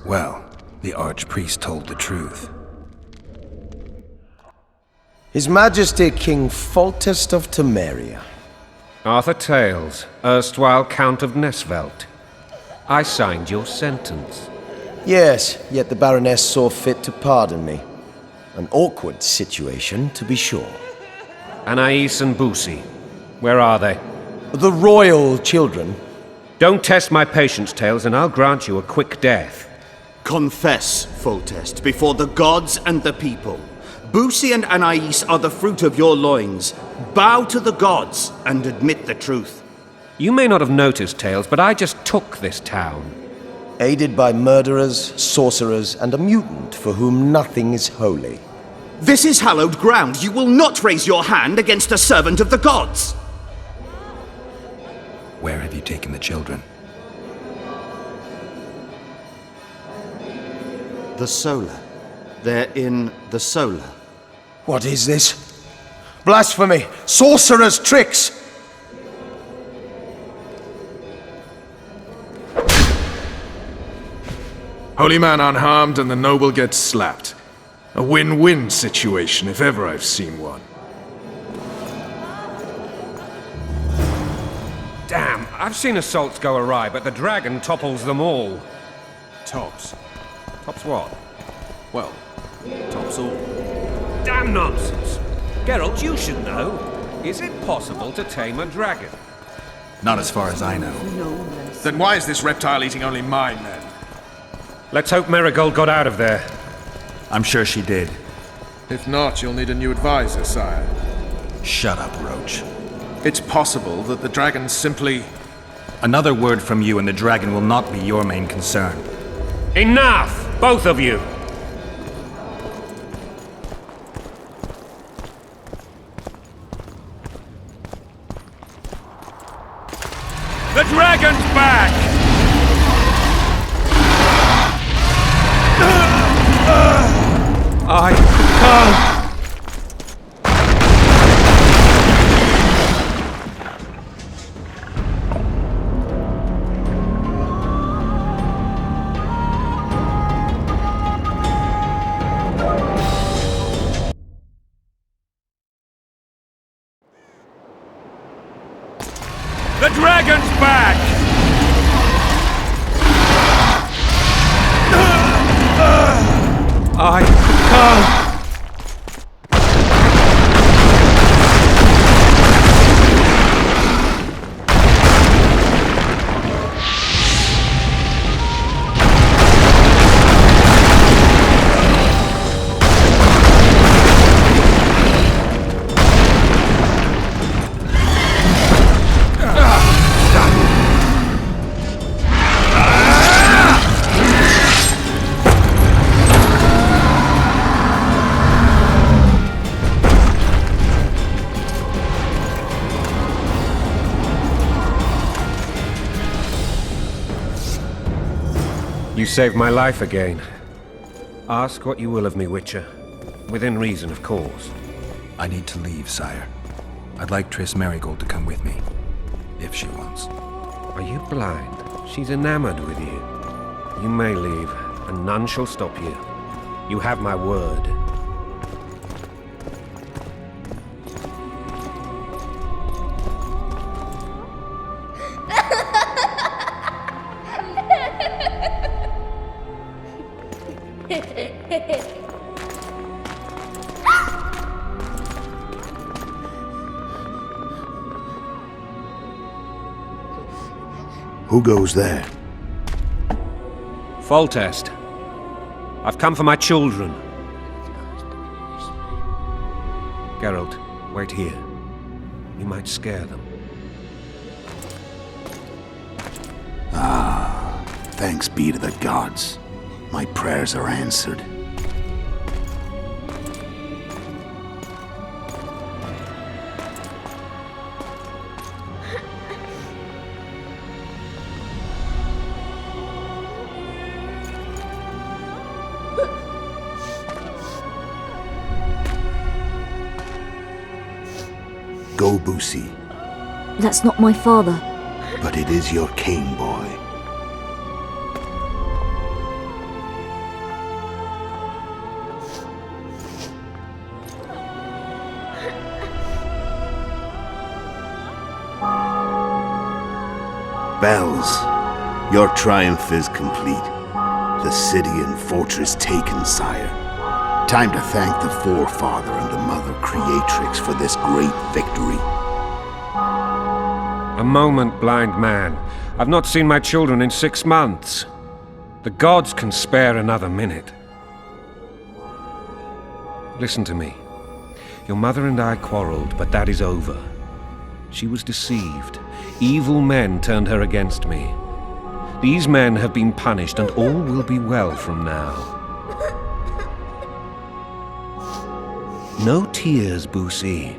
Well, the Archpriest told the truth. His Majesty King Foltest of Temeria. Arthur Tales, erstwhile Count of Nesvelt. I signed your sentence. Yes, yet the Baroness saw fit to pardon me. An awkward situation, to be sure. Anais and Boussy, where are they? The royal children. Don't test my patience, Tales, and I'll grant you a quick death. Confess, Foltest, before the gods and the people. Boussy and Anais are the fruit of your loins. Bow to the gods and admit the truth. You may not have noticed, Tales, but I just took this town. Aided by murderers, sorcerers, and a mutant for whom nothing is holy. This is hallowed ground. You will not raise your hand against a servant of the gods. Where have you taken the children? The Solar. They're in the Solar. What is this? Blasphemy! Sorcerer's tricks! Holy man unharmed and the noble gets slapped. A win-win situation, if ever I've seen one. Damn, I've seen assaults go awry, but the dragon topples them all. Tops. Tops what? Well, tops all. Damn nonsense! Geralt, you should know. Is it possible to tame a dragon? Not as far as I know. Then why is this reptile eating only my men? Let's hope Marigold got out of there. I'm sure she did. If not, you'll need a new advisor, sire. Shut up, Roach. It's possible that the dragon simply... Another word from you and the dragon will not be your main concern. Enough! Both of you! The dragon's back! I can't! The dragon's back! I can't! You saved my life again. Ask what you will of me, Witcher. Within reason, of course. I need to leave, sire. I'd like Triss Marigold to come with me, if she wants. Are you blind? She's enamored with you. You may leave, and none shall stop you. You have my word. Who goes there? Foltest. I've come for my children. Geralt, wait here. You might scare them. Ah, thanks be to the gods. My prayers are answered. Go, Boosie. That's not my father. But it is your king, boy. Bells, your triumph is complete. The city and fortress taken, sire. Time to thank the Forefather and the Mother Creatrix for this great victory. A moment, blind man. I've not seen my children in 6 months. The gods can spare another minute. Listen to me. Your mother and I quarreled, but that is over. She was deceived. Evil men turned her against me. These men have been punished, and all will be well from now. No tears, Boosie.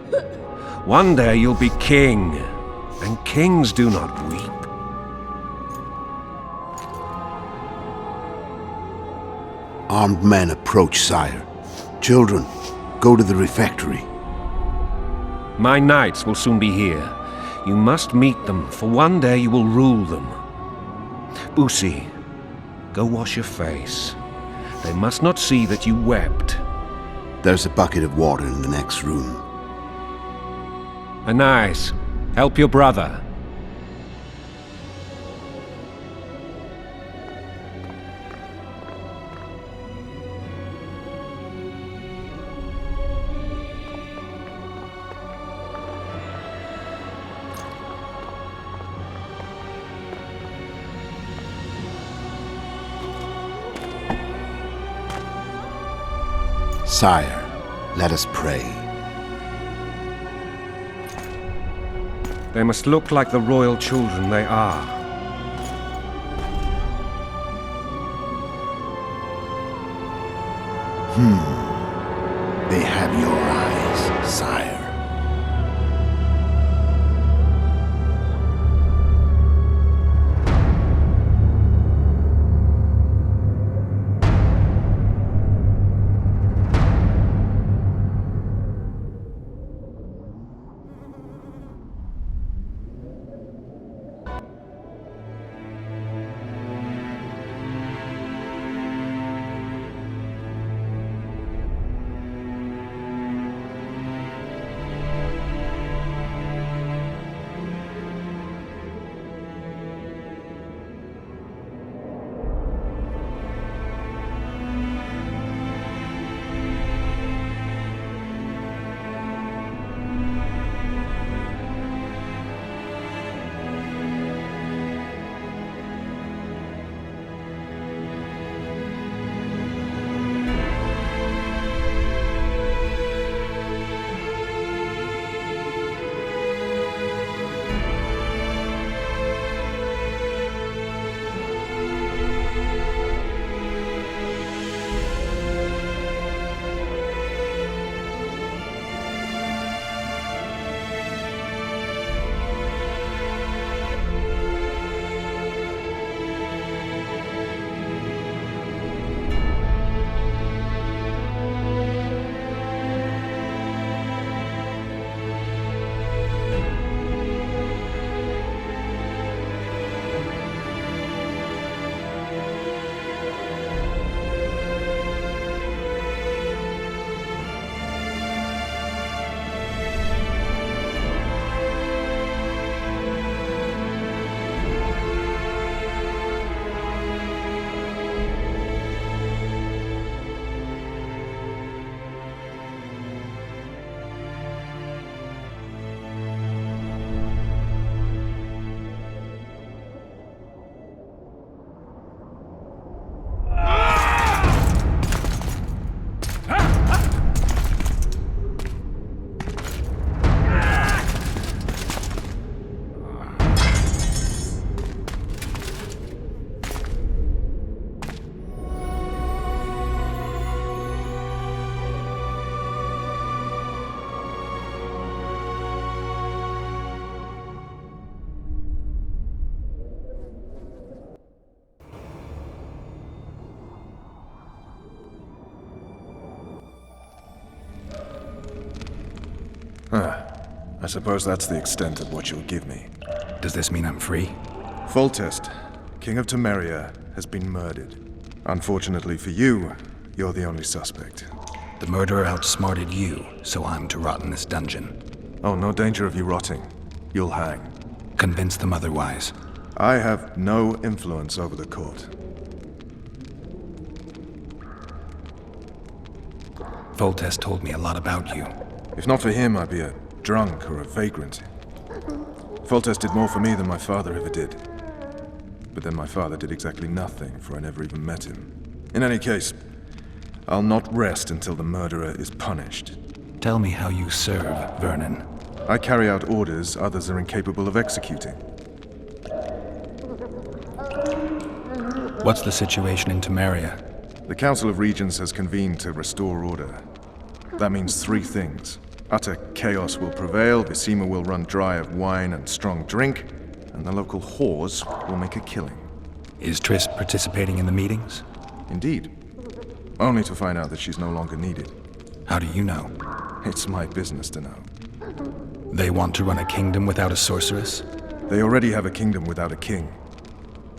One day you'll be king, and kings do not weep. Armed men approach, sire. Children, go to the refectory. My knights will soon be here. You must meet them, for one day you will rule them. Boosie, go wash your face. They must not see that you wept. There's a bucket of water in the next room. Anais, help your brother. Sire, let us pray. They must look like the royal children they are. They have your eyes, sire. I suppose that's the extent of what you'll give me. Does this mean I'm free? Foltest, King of Temeria, has been murdered. Unfortunately for you, you're the only suspect. The murderer outsmarted you, so I'm to rot in this dungeon. Oh, no danger of you rotting. You'll hang. Convince them otherwise. I have no influence over the court. Foltest told me a lot about you. If not for him, I'd be a drunk or a vagrant. Foltest did more for me than my father ever did. But then my father did exactly nothing, for I never even met him. In any case, I'll not rest until the murderer is punished. Tell me how you serve, Vernon. I carry out orders others are incapable of executing. What's the situation in Temeria? The Council of Regents has convened to restore order. That means 3 things. Utter chaos will prevail, Visima will run dry of wine and strong drink, and the local whores will make a killing. Is Triss participating in the meetings? Indeed. Only to find out that she's no longer needed. How do you know? It's my business to know. They want to run a kingdom without a sorceress? They already have a kingdom without a king.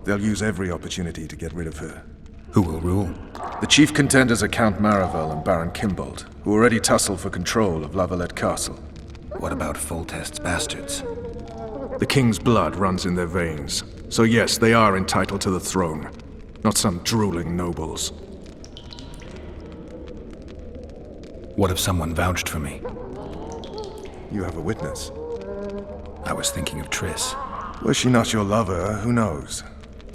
They'll use every opportunity to get rid of her. Who will rule? The chief contenders are Count Maravel and Baron Kimbold, who already tussle for control of Lavalette Castle. What about Foltest's bastards? The king's blood runs in their veins, so yes, they are entitled to the throne, not some drooling nobles. What if someone vouched for me? You have a witness. I was thinking of Triss. Was she not your lover? Who knows?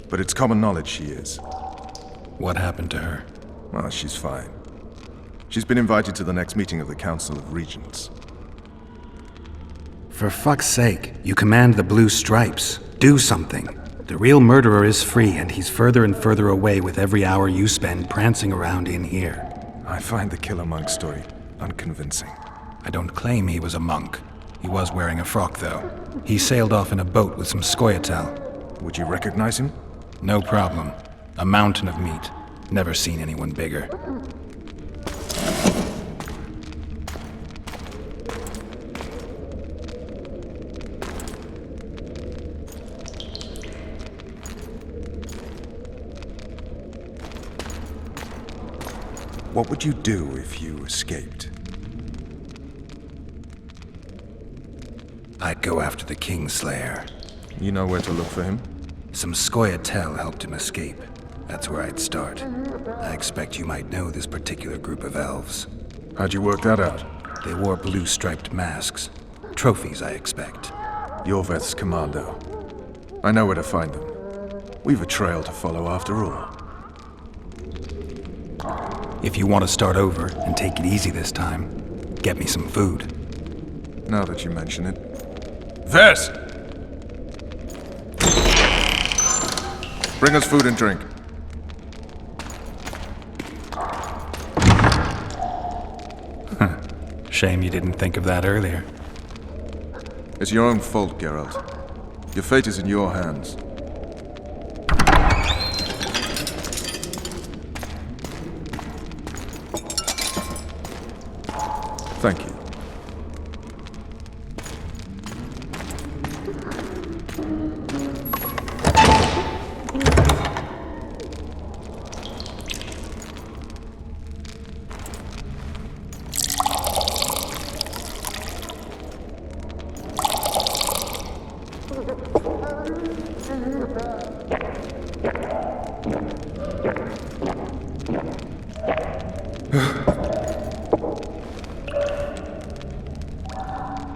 But it's common knowledge she is. What happened to her? Well, she's fine. She's been invited to the next meeting of the Council of Regents. For fuck's sake, you command the Blue Stripes. Do something. The real murderer is free, and he's further and further away with every hour you spend prancing around in here. I find the Killer Monk story unconvincing. I don't claim he was a monk. He was wearing a frock, though. He sailed off in a boat with some Scoia'tael. Would you recognize him? No problem. A mountain of meat. Never seen anyone bigger. What would you do if you escaped? I'd go after the Kingslayer. You know where to look for him? Some Scoia'tael helped him escape. That's where I'd start. I expect you might know this particular group of elves. How'd you work that out? They wore blue-striped masks. Trophies, I expect. Yorveth's commando. I know where to find them. We've a trail to follow after all. If you want to start over and take it easy this time, get me some food. Now that you mention it. Vess! Bring us food and drink. Shame you didn't think of that earlier. It's your own fault, Geralt. Your fate is in your hands. Thank you.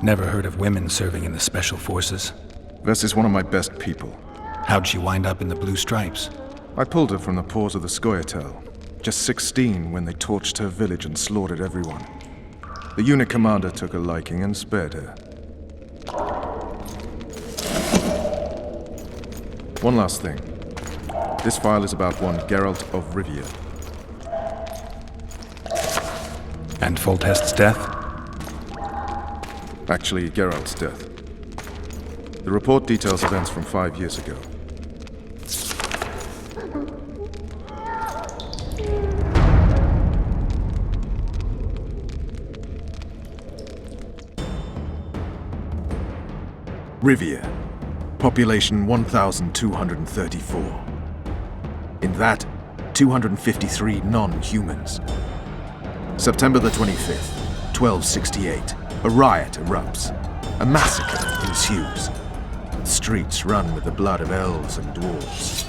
Never heard of women serving in the Special Forces. Vess is one of my best people. How'd she wind up in the Blue Stripes? I pulled her from the paws of the Scoia'tael. Just 16 when they torched her village and slaughtered everyone. The unit commander took a liking and spared her. One last thing. This file is about one Geralt of Rivia. And Foltest's death? Actually, Geralt's death. The report details events from 5 years ago. Rivia. Population 1,234. In that, 253 non-humans. September the 25th, 1268. A riot erupts. A massacre ensues. The streets run with the blood of elves and dwarves.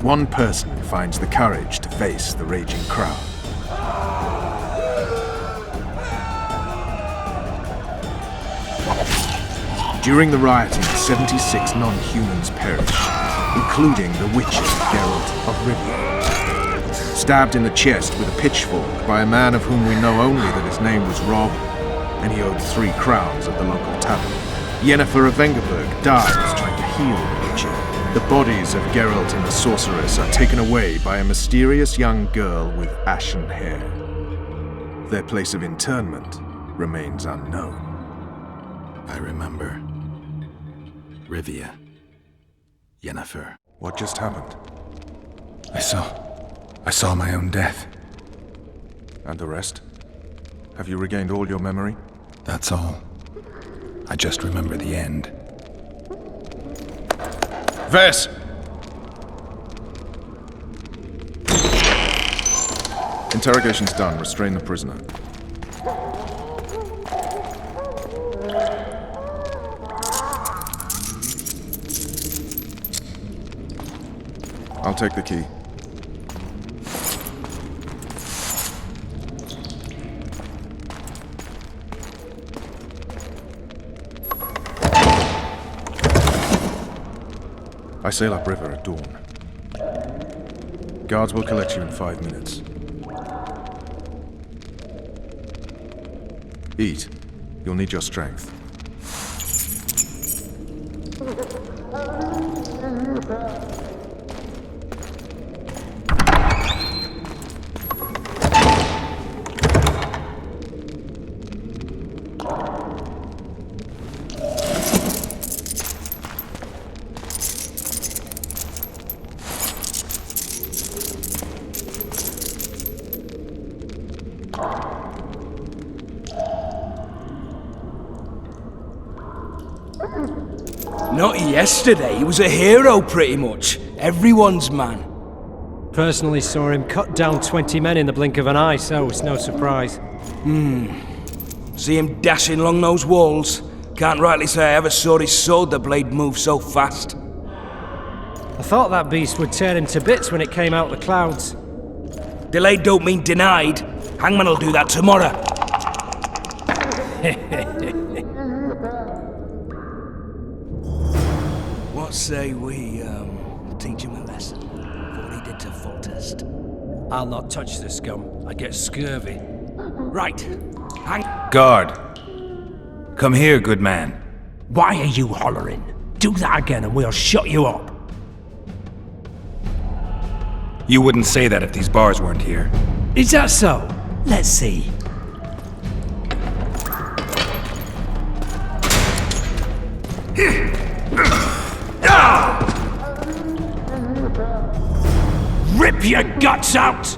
One person finds the courage to face the raging crowd. During the rioting, 76 non-humans perish, including the Witcher Geralt of Rivia. Stabbed in the chest with a pitchfork by a man of whom we know only that his name was Rob, and he owed 3 crowns at the local tavern. Yennefer of Vengerberg dies trying to heal the Witcher. The bodies of Geralt and the sorceress are taken away by a mysterious young girl with ashen hair. Their place of interment remains unknown. I remember. Rivia. Yennefer. What just happened? I saw my own death. And the rest? Have you regained all your memory? That's all. I just remember the end. Ves! Interrogation's done. Restrain the prisoner. I'll take the key. I sail upriver at dawn. Guards will collect you in 5 minutes. Eat. You'll need your strength. Not yesterday, he was a hero pretty much. Everyone's man. Personally saw him cut down 20 men in the blink of an eye, so it's no surprise. See him dashing along those walls? Can't rightly say I ever saw his sword the blade move so fast. I thought that beast would tear him to bits when it came out the clouds. Delayed don't mean denied. Hangman'll do that tomorrow. What say we, teach him a lesson? What he did to Foltest. I'll not touch the scum. I get scurvy. Right. Guard! Come here, good man. Why are you hollering? Do that again and we'll shut you up. You wouldn't say that if these bars weren't here. Is that so? Let's see. Rip your guts out!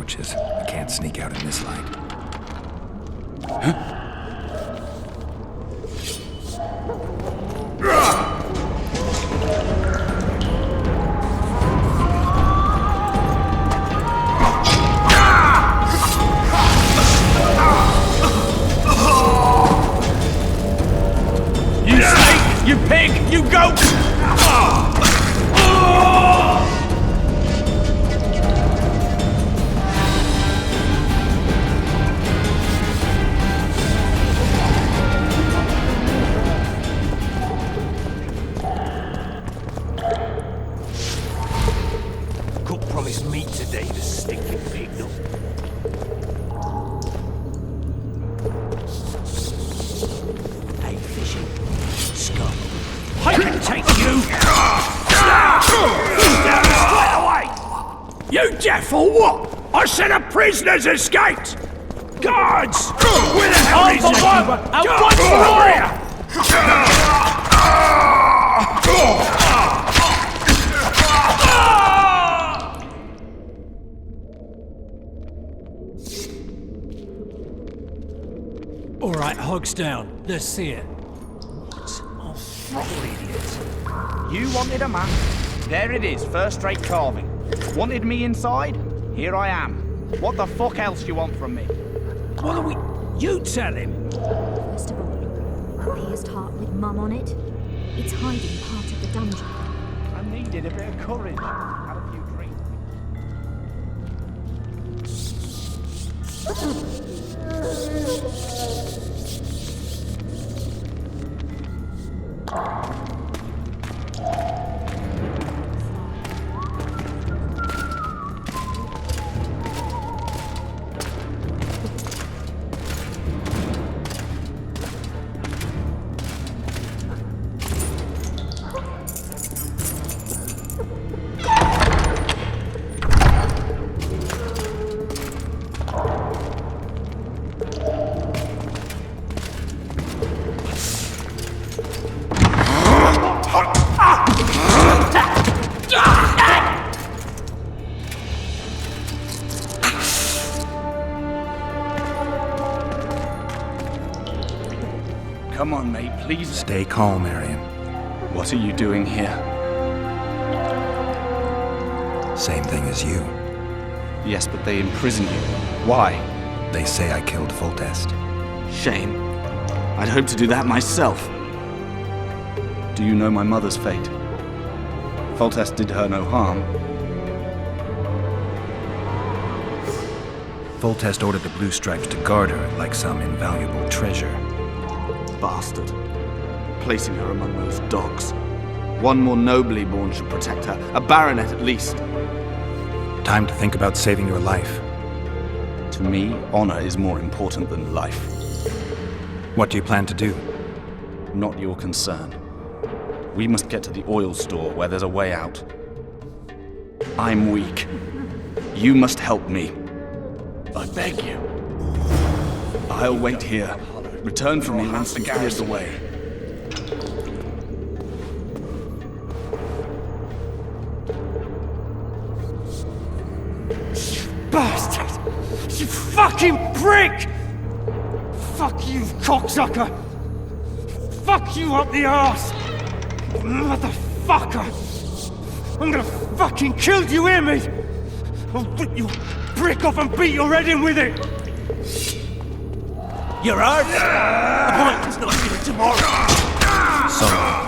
torches. You can't sneak out in this light. You snake! You pig! You goat! Cook promised meat today, the stinking pig. Hey, fishing. Scum. I can take you! Straight away! You deaf or what? I said a prisoner's escaped! Guards! Where the hell is he? And one for All right, hogs down. Let's see it. Oh, throttle idiot. You wanted a map. There it is, first-rate carving. Wanted me inside? Here I am. What the fuck else do you want from me? What are we... You tell him. First of all, the pierced heart with Mum on it. It's hiding part of the dungeon. I needed a bit of courage. Had a few Come on, mate, please. Stay calm, Arian. What are you doing here? Same thing as you. Yes, but they imprison you. Why? They say I killed Foltest. Shame. I'd hoped to do that myself. Do you know my mother's fate? Foltest did her no harm. Foltest ordered the Blue Stripes to guard her like some invaluable treasure. Bastard. Placing her among those dogs. One more nobly born should protect her. A baronet at least. Time to think about saving your life. To me, honor is more important than life. What do you plan to do? Not your concern. We must get to the oil store where there's a way out. I'm weak. You must help me. I beg you. I'll wait here. Return for me once you've cleared the way. Bastard! You fucking prick! Fuck you, cocksucker! Fuck you up the arse! Motherfucker! I'm gonna fucking kill you, hear me? I'll rip your brick off and beat your head in with it! You're hurt? Appointment's not due tomorrow! Sorry.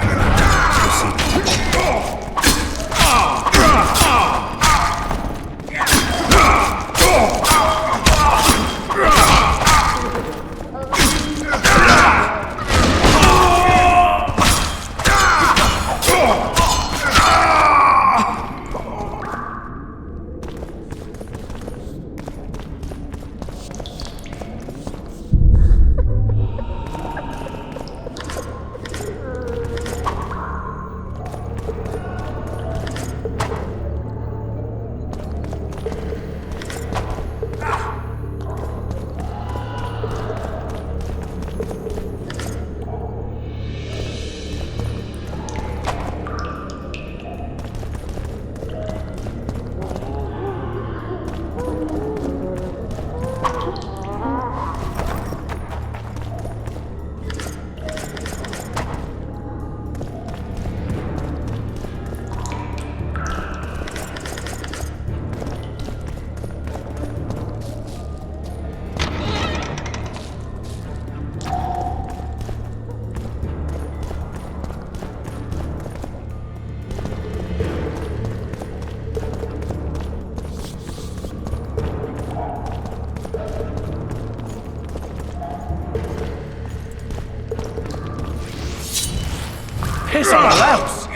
somewhere else!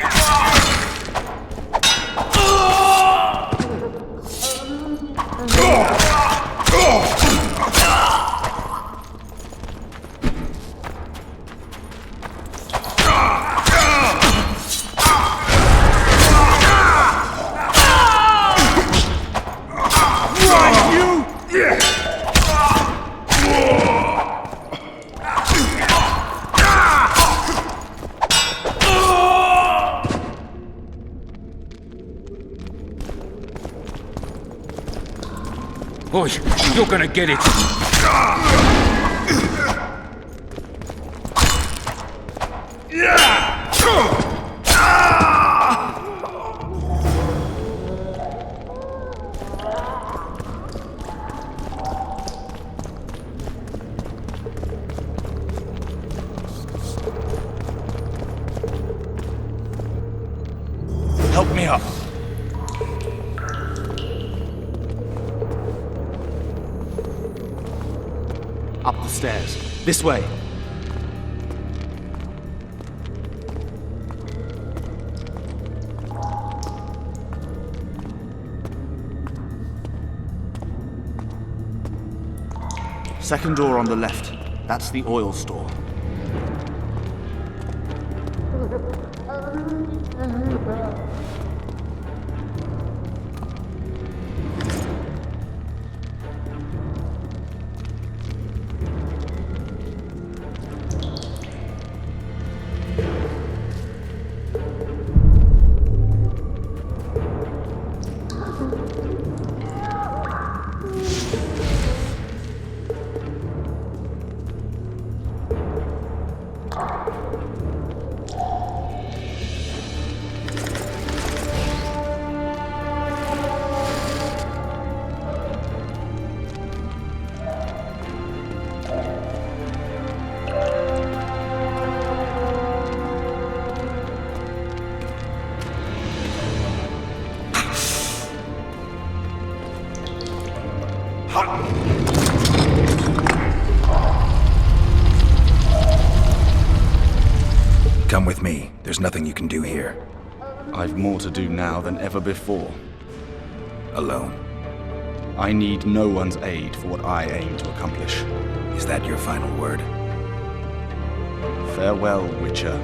Boy, you're gonna get it. Help me up. Up the stairs. This way. Second door on the left. That's the oil store. Come with me. There's nothing you can do here. I've more to do now than ever before. Alone. I need no one's aid for what I aim to accomplish. Is that your final word? Farewell, Witcher.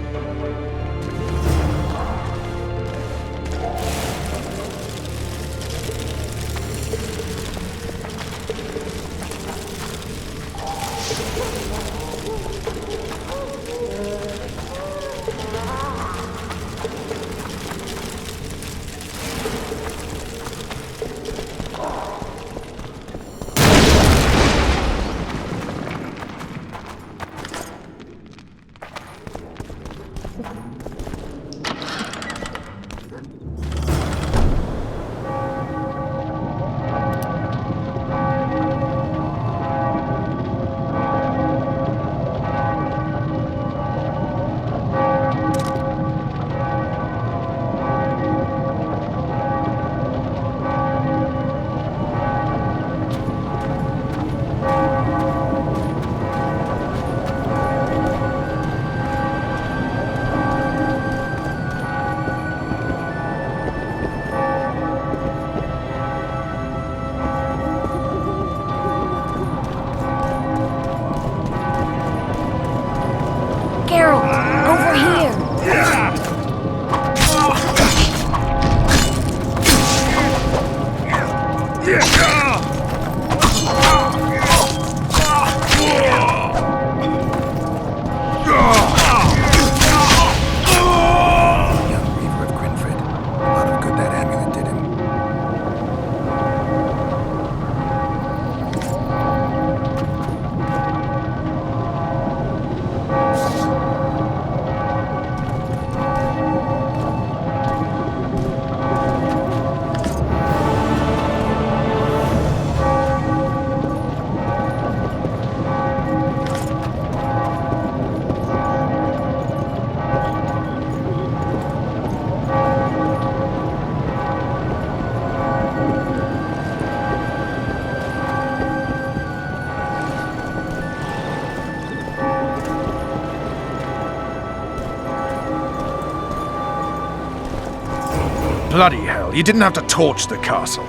Bloody hell, you didn't have to torch the castle.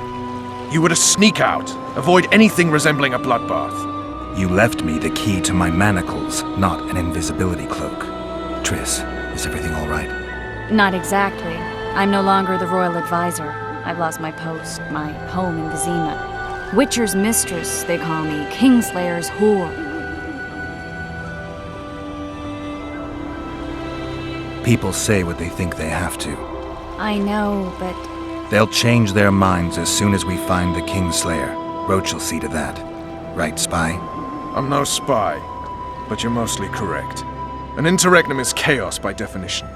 You were to sneak out, avoid anything resembling a bloodbath. You left me the key to my manacles, not an invisibility cloak. Triss, is everything all right? Not exactly. I'm no longer the royal advisor. I've lost my post, my home in Vizima. Witcher's mistress, they call me. Kingslayer's whore. People say what they think they have to. I know, but... They'll change their minds as soon as we find the Kingslayer. Roach will see to that. Right, spy? I'm no spy, but you're mostly correct. An interregnum is chaos by definition.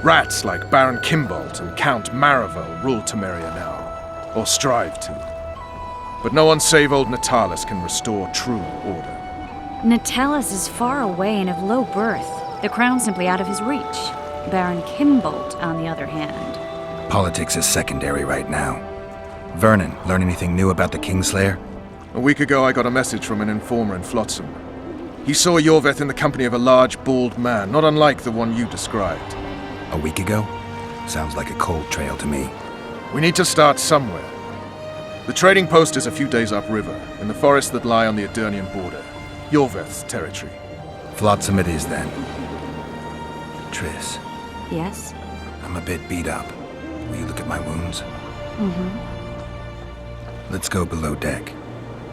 Rats like Baron Kimbolt and Count Maravel rule Temeria now, or strive to. But no one save old Natalis can restore true order. Natalis is far away and of low birth. The crown's simply out of his reach. Baron Kimbolt, on the other hand. Politics is secondary right now. Vernon, learn anything new about the Kingslayer? A week ago I got a message from an informer in Flotsam. He saw Yorveth in the company of a large, bald man, not unlike the one you described. A week ago? Sounds like a cold trail to me. We need to start somewhere. The trading post is a few days upriver, in the forests that lie on the Edirnian border. Yorveth's territory. Flotsam it is, then. Triss. Yes? I'm a bit beat up. Will you look at my wounds? Mm-hmm. Let's go below deck.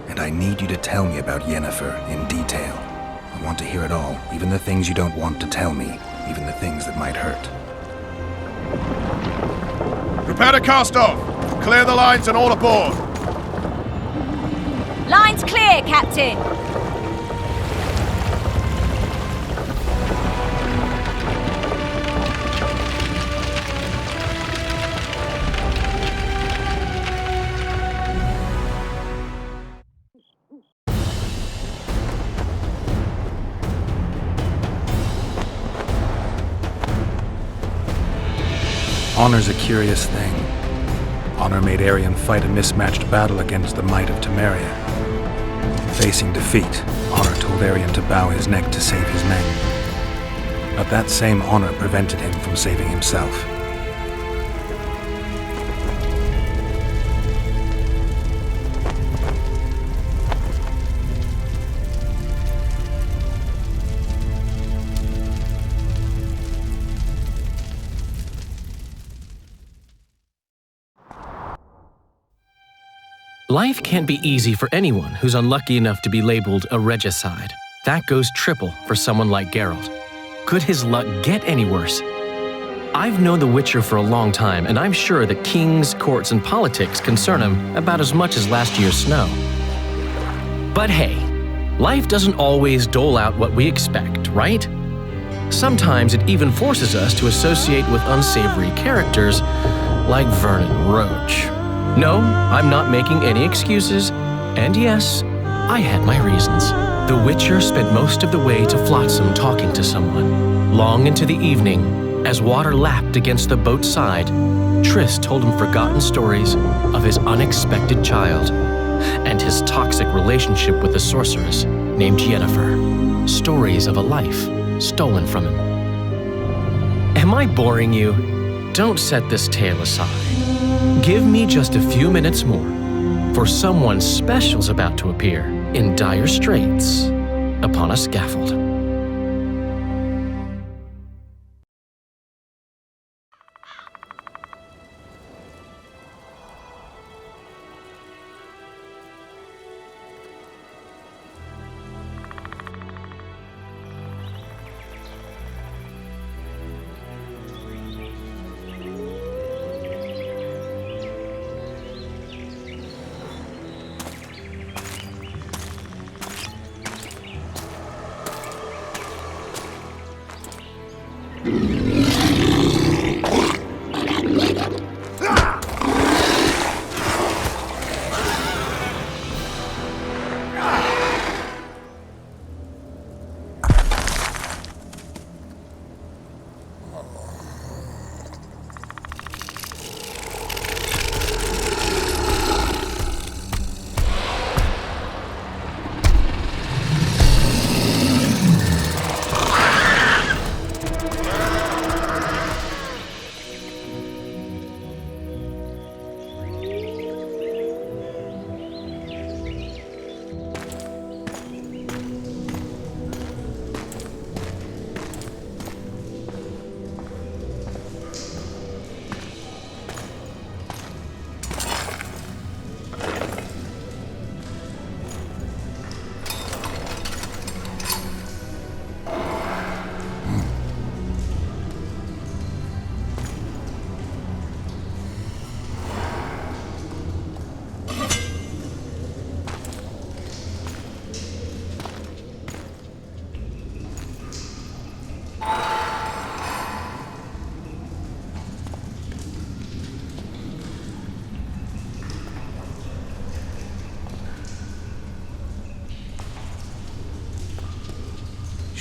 And I need you to tell me about Yennefer in detail. I want to hear it all, even the things you don't want to tell me, even the things that might hurt. Prepare to cast off! Clear the lines and all aboard! Line's clear, Captain! Honor's a curious thing. Honor made Arion fight a mismatched battle against the might of Temeria. Facing defeat, Honor told Arion to bow his neck to save his men. But that same honor prevented him from saving himself. Life can't be easy for anyone who's unlucky enough to be labeled a regicide. That goes triple for someone like Geralt. Could his luck get any worse? I've known the Witcher for a long time, and I'm sure that kings, courts, and politics concern him about as much as last year's snow. But hey, life doesn't always dole out what we expect, right? Sometimes it even forces us to associate with unsavory characters like Vernon Roach. No, I'm not making any excuses, and yes, I had my reasons. The Witcher spent most of the way to Flotsam talking to someone. Long into the evening, as water lapped against the boat's side, Triss told him forgotten stories of his unexpected child and his toxic relationship with a sorceress named Yennefer. Stories of a life stolen from him. Am I boring you? Don't set this tale aside. Give me just a few minutes more, for someone special's about to appear in dire straits upon a scaffold.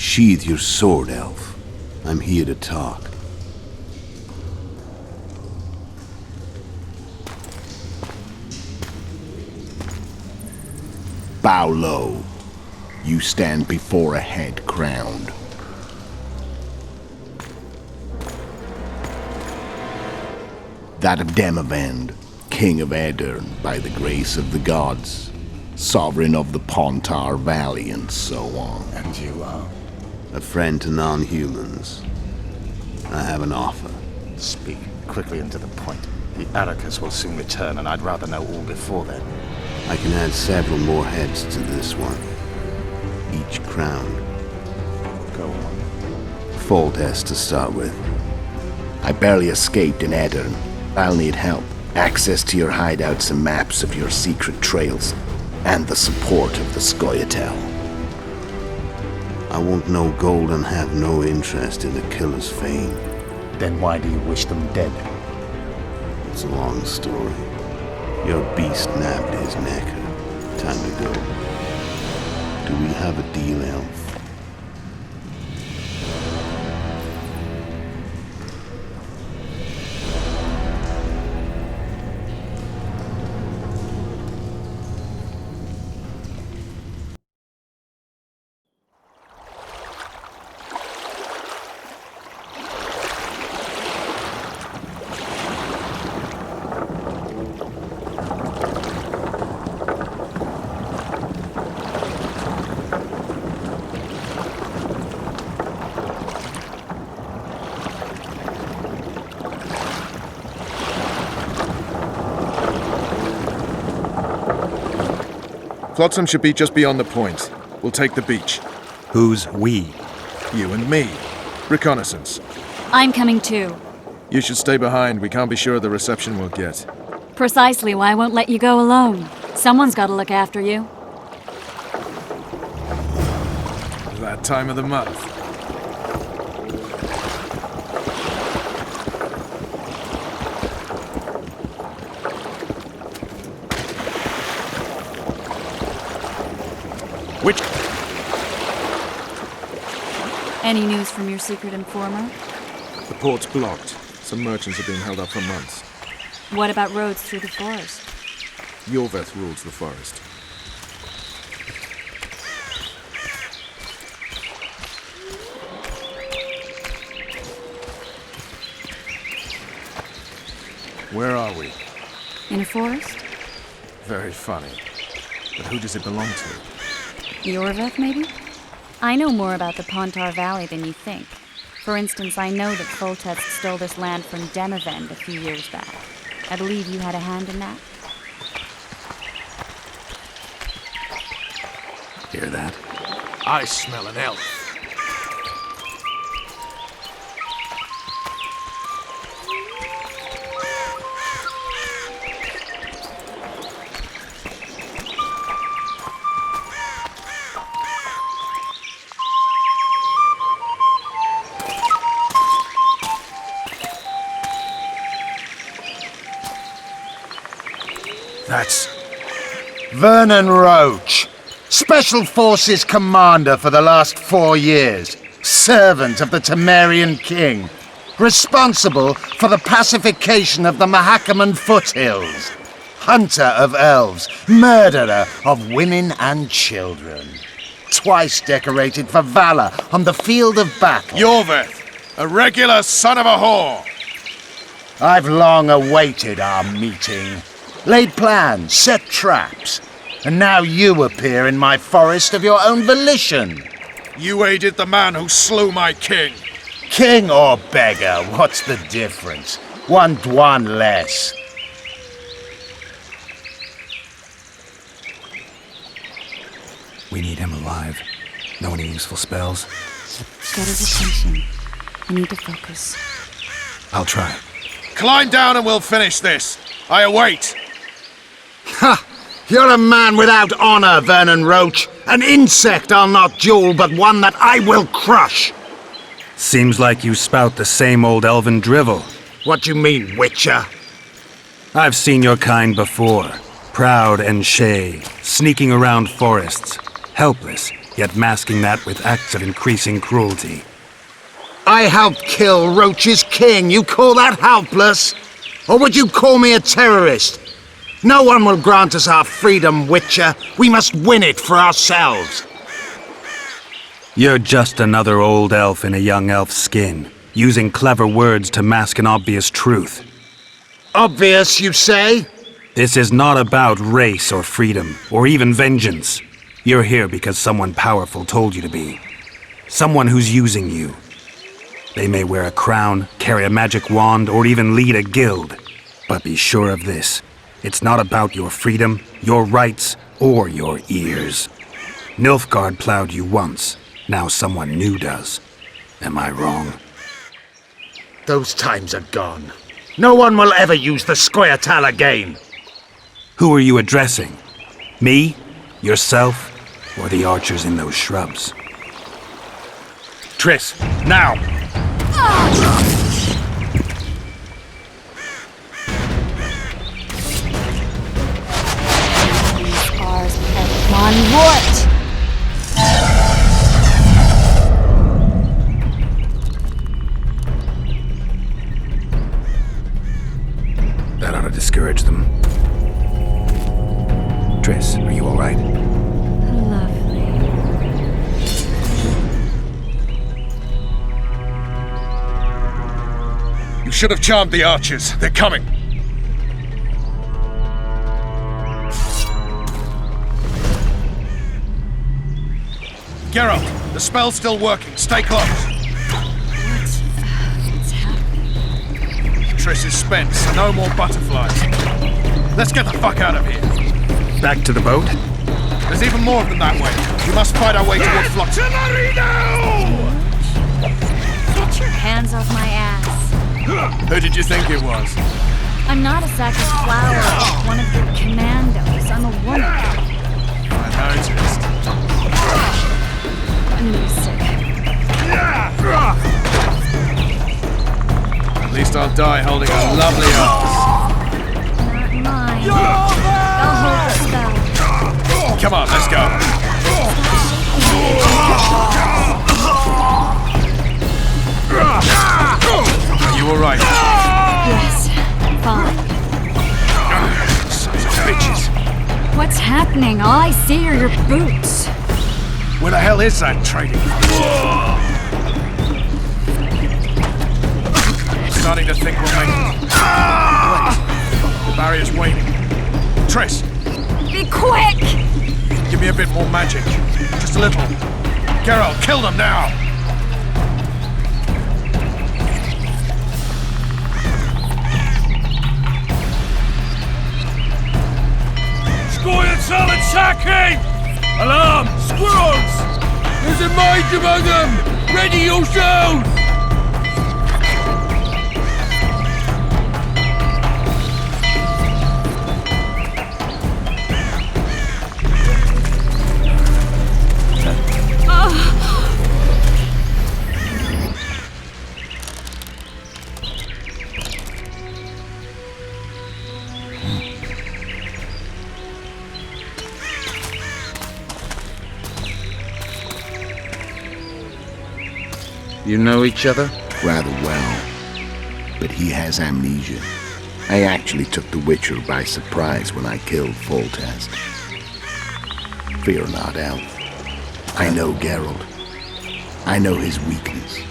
Sheathe your sword, elf. I'm here to talk. Bow low. You stand before a head crowned. That of Demavend, King of Aedirn, by the grace of the gods, sovereign of the Pontar Valley, and so on. And you are? A friend to non-humans. I have an offer. Speak quickly and to the point. The Arrakis will soon return, and I'd rather know all before then. I can add several more heads to this one. Each crowned. Go on. Foltest to start with. I barely escaped in Aedirn. I'll need help. Access to your hideouts and maps of your secret trails. And the support of the Scoia'tael. I want no gold and have no interest in the killer's fame. Then why do you wish them dead? It's a long story. Your beast nabbed his neck. Time to go. Do we have a deal, elf? Flotsam should be just beyond the point. We'll take the beach. Who's we? You and me. Reconnaissance. I'm coming too. You should stay behind. We can't be sure of the reception we'll get. Precisely why I won't let you go alone. Someone's got to look after you. That time of the month. Which? Any news from your secret informer? The port's blocked. Some merchants are being held up for months. What about roads through the forest? Yorveth rules the forest. Where are we? In a forest? Very funny. But who does it belong to? Yorveth, maybe? I know more about the Pontar Valley than you think. For instance, I know that Foltest stole this land from Demavend a few years back. I believe you had a hand in that. Hear that? I smell an elf. That's Vernon Roach, Special Forces Commander for the last 4 years, servant of the Temerian King, responsible for the pacification of the Mahakaman foothills, hunter of elves, murderer of women and children, twice decorated for valor on the field of battle. Yorveth, a regular son of a whore. I've long awaited our meeting. Laid plans, set traps, and now you appear in my forest of your own volition. You aided the man who slew my king. King or beggar, what's the difference? One Dwan less. We need him alive. Know any useful spells? Get his attention. I need to focus. I'll try. Climb down and we'll finish this. I await. Ha! You're a man without honor, Vernon Roach. An insect I'll not duel, but one that I will crush. Seems like you spout the same old elven drivel. What do you mean, Witcher? I've seen your kind before. Proud and shay, sneaking around forests. Helpless, yet masking that with acts of increasing cruelty. I helped kill Roach's king. You call that helpless? Or would you call me a terrorist? No one will grant us our freedom, Witcher. We must win it for ourselves. You're just another old elf in a young elf's skin, using clever words to mask an obvious truth. Obvious, you say? This is not about race or freedom, or even vengeance. You're here because someone powerful told you to be. Someone who's using you. They may wear a crown, carry a magic wand, or even lead a guild. But be sure of this. It's not about your freedom, your rights, or your ears. Nilfgaard plowed you once. Now someone new does. Am I wrong? Those times are gone. No one will ever use the square tile again. Who are you addressing? Me? Yourself? Or the archers in those shrubs? Triss, now! One what? That ought to discourage them. Triss, are you all right? Lovely. You should have charmed the archers. They're coming. Geralt, the spell's still working. Stay close. What's happening? Triss is spent, so no more butterflies. Let's get the fuck out of here. Back to the boat? There's even more of them that way. We must fight our way toward Flux. Get your hands off my ass. Who did you think it was? I'm not a sack of flour like one of your commandos. I'm a woman. I noticed. Music. At least I'll die holding a lovely arse. Not mine. I'll hold the spell. Come on, let's go. Are you alright? Yes, fine. Sons of bitches. What's happening? All I see are your boots. Where the hell is that trading post? I'm starting to think we'll make it. Wait, the barrier's waiting. Triss! Be quick! Give me a bit more magic. Just a little. Geralt, kill them now! Squire solid sacking! Alarm! Squirrels! There's a mage among them! Ready yourselves! You know each other? Rather well. But he has amnesia. I actually took the Witcher by surprise when I killed Foltest. Fear not, Elf. I know Geralt. I know his weakness.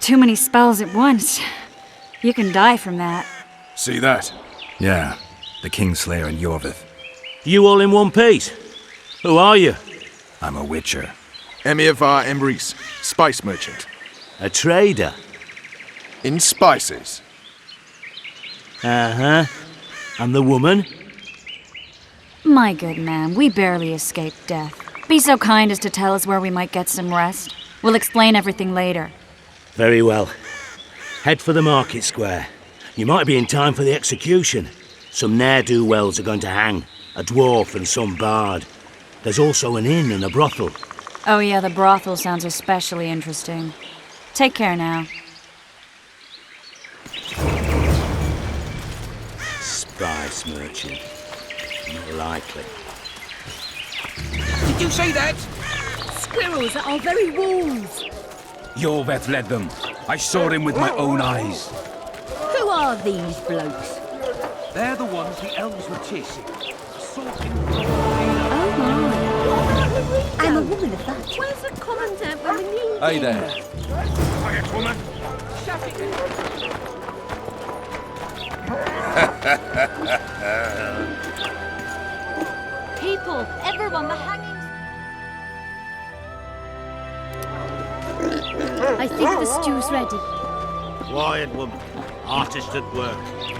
Too many spells at once. You can die from that. See that? Yeah, the Kingslayer and Yorvith. You all in one piece? Who are you? I'm a Witcher. Emir var Emrys, spice merchant. A trader? In spices. Uh-huh. And the woman? My good man, we barely escaped death. Be so kind as to tell us where we might get some rest. We'll explain everything later. Very well. Head for the market square. You might be in time for the execution. Some ne'er-do-wells are going to hang. A dwarf and some bard. There's also an inn and a brothel. Oh yeah, the brothel sounds especially interesting. Take care now. price, merchant. Not likely. Did you say that? Squirrels at our very walls! Yorveth led them. I saw him with my own eyes. Who are these blokes? They're the ones the elves were chasing. Oh my! I'm a woman of that. Where's the commandant when we need Hey him? there. Quiet, woman. People, everyone, the hangings. I think the stew's ready. Quiet, woman. Artist at work.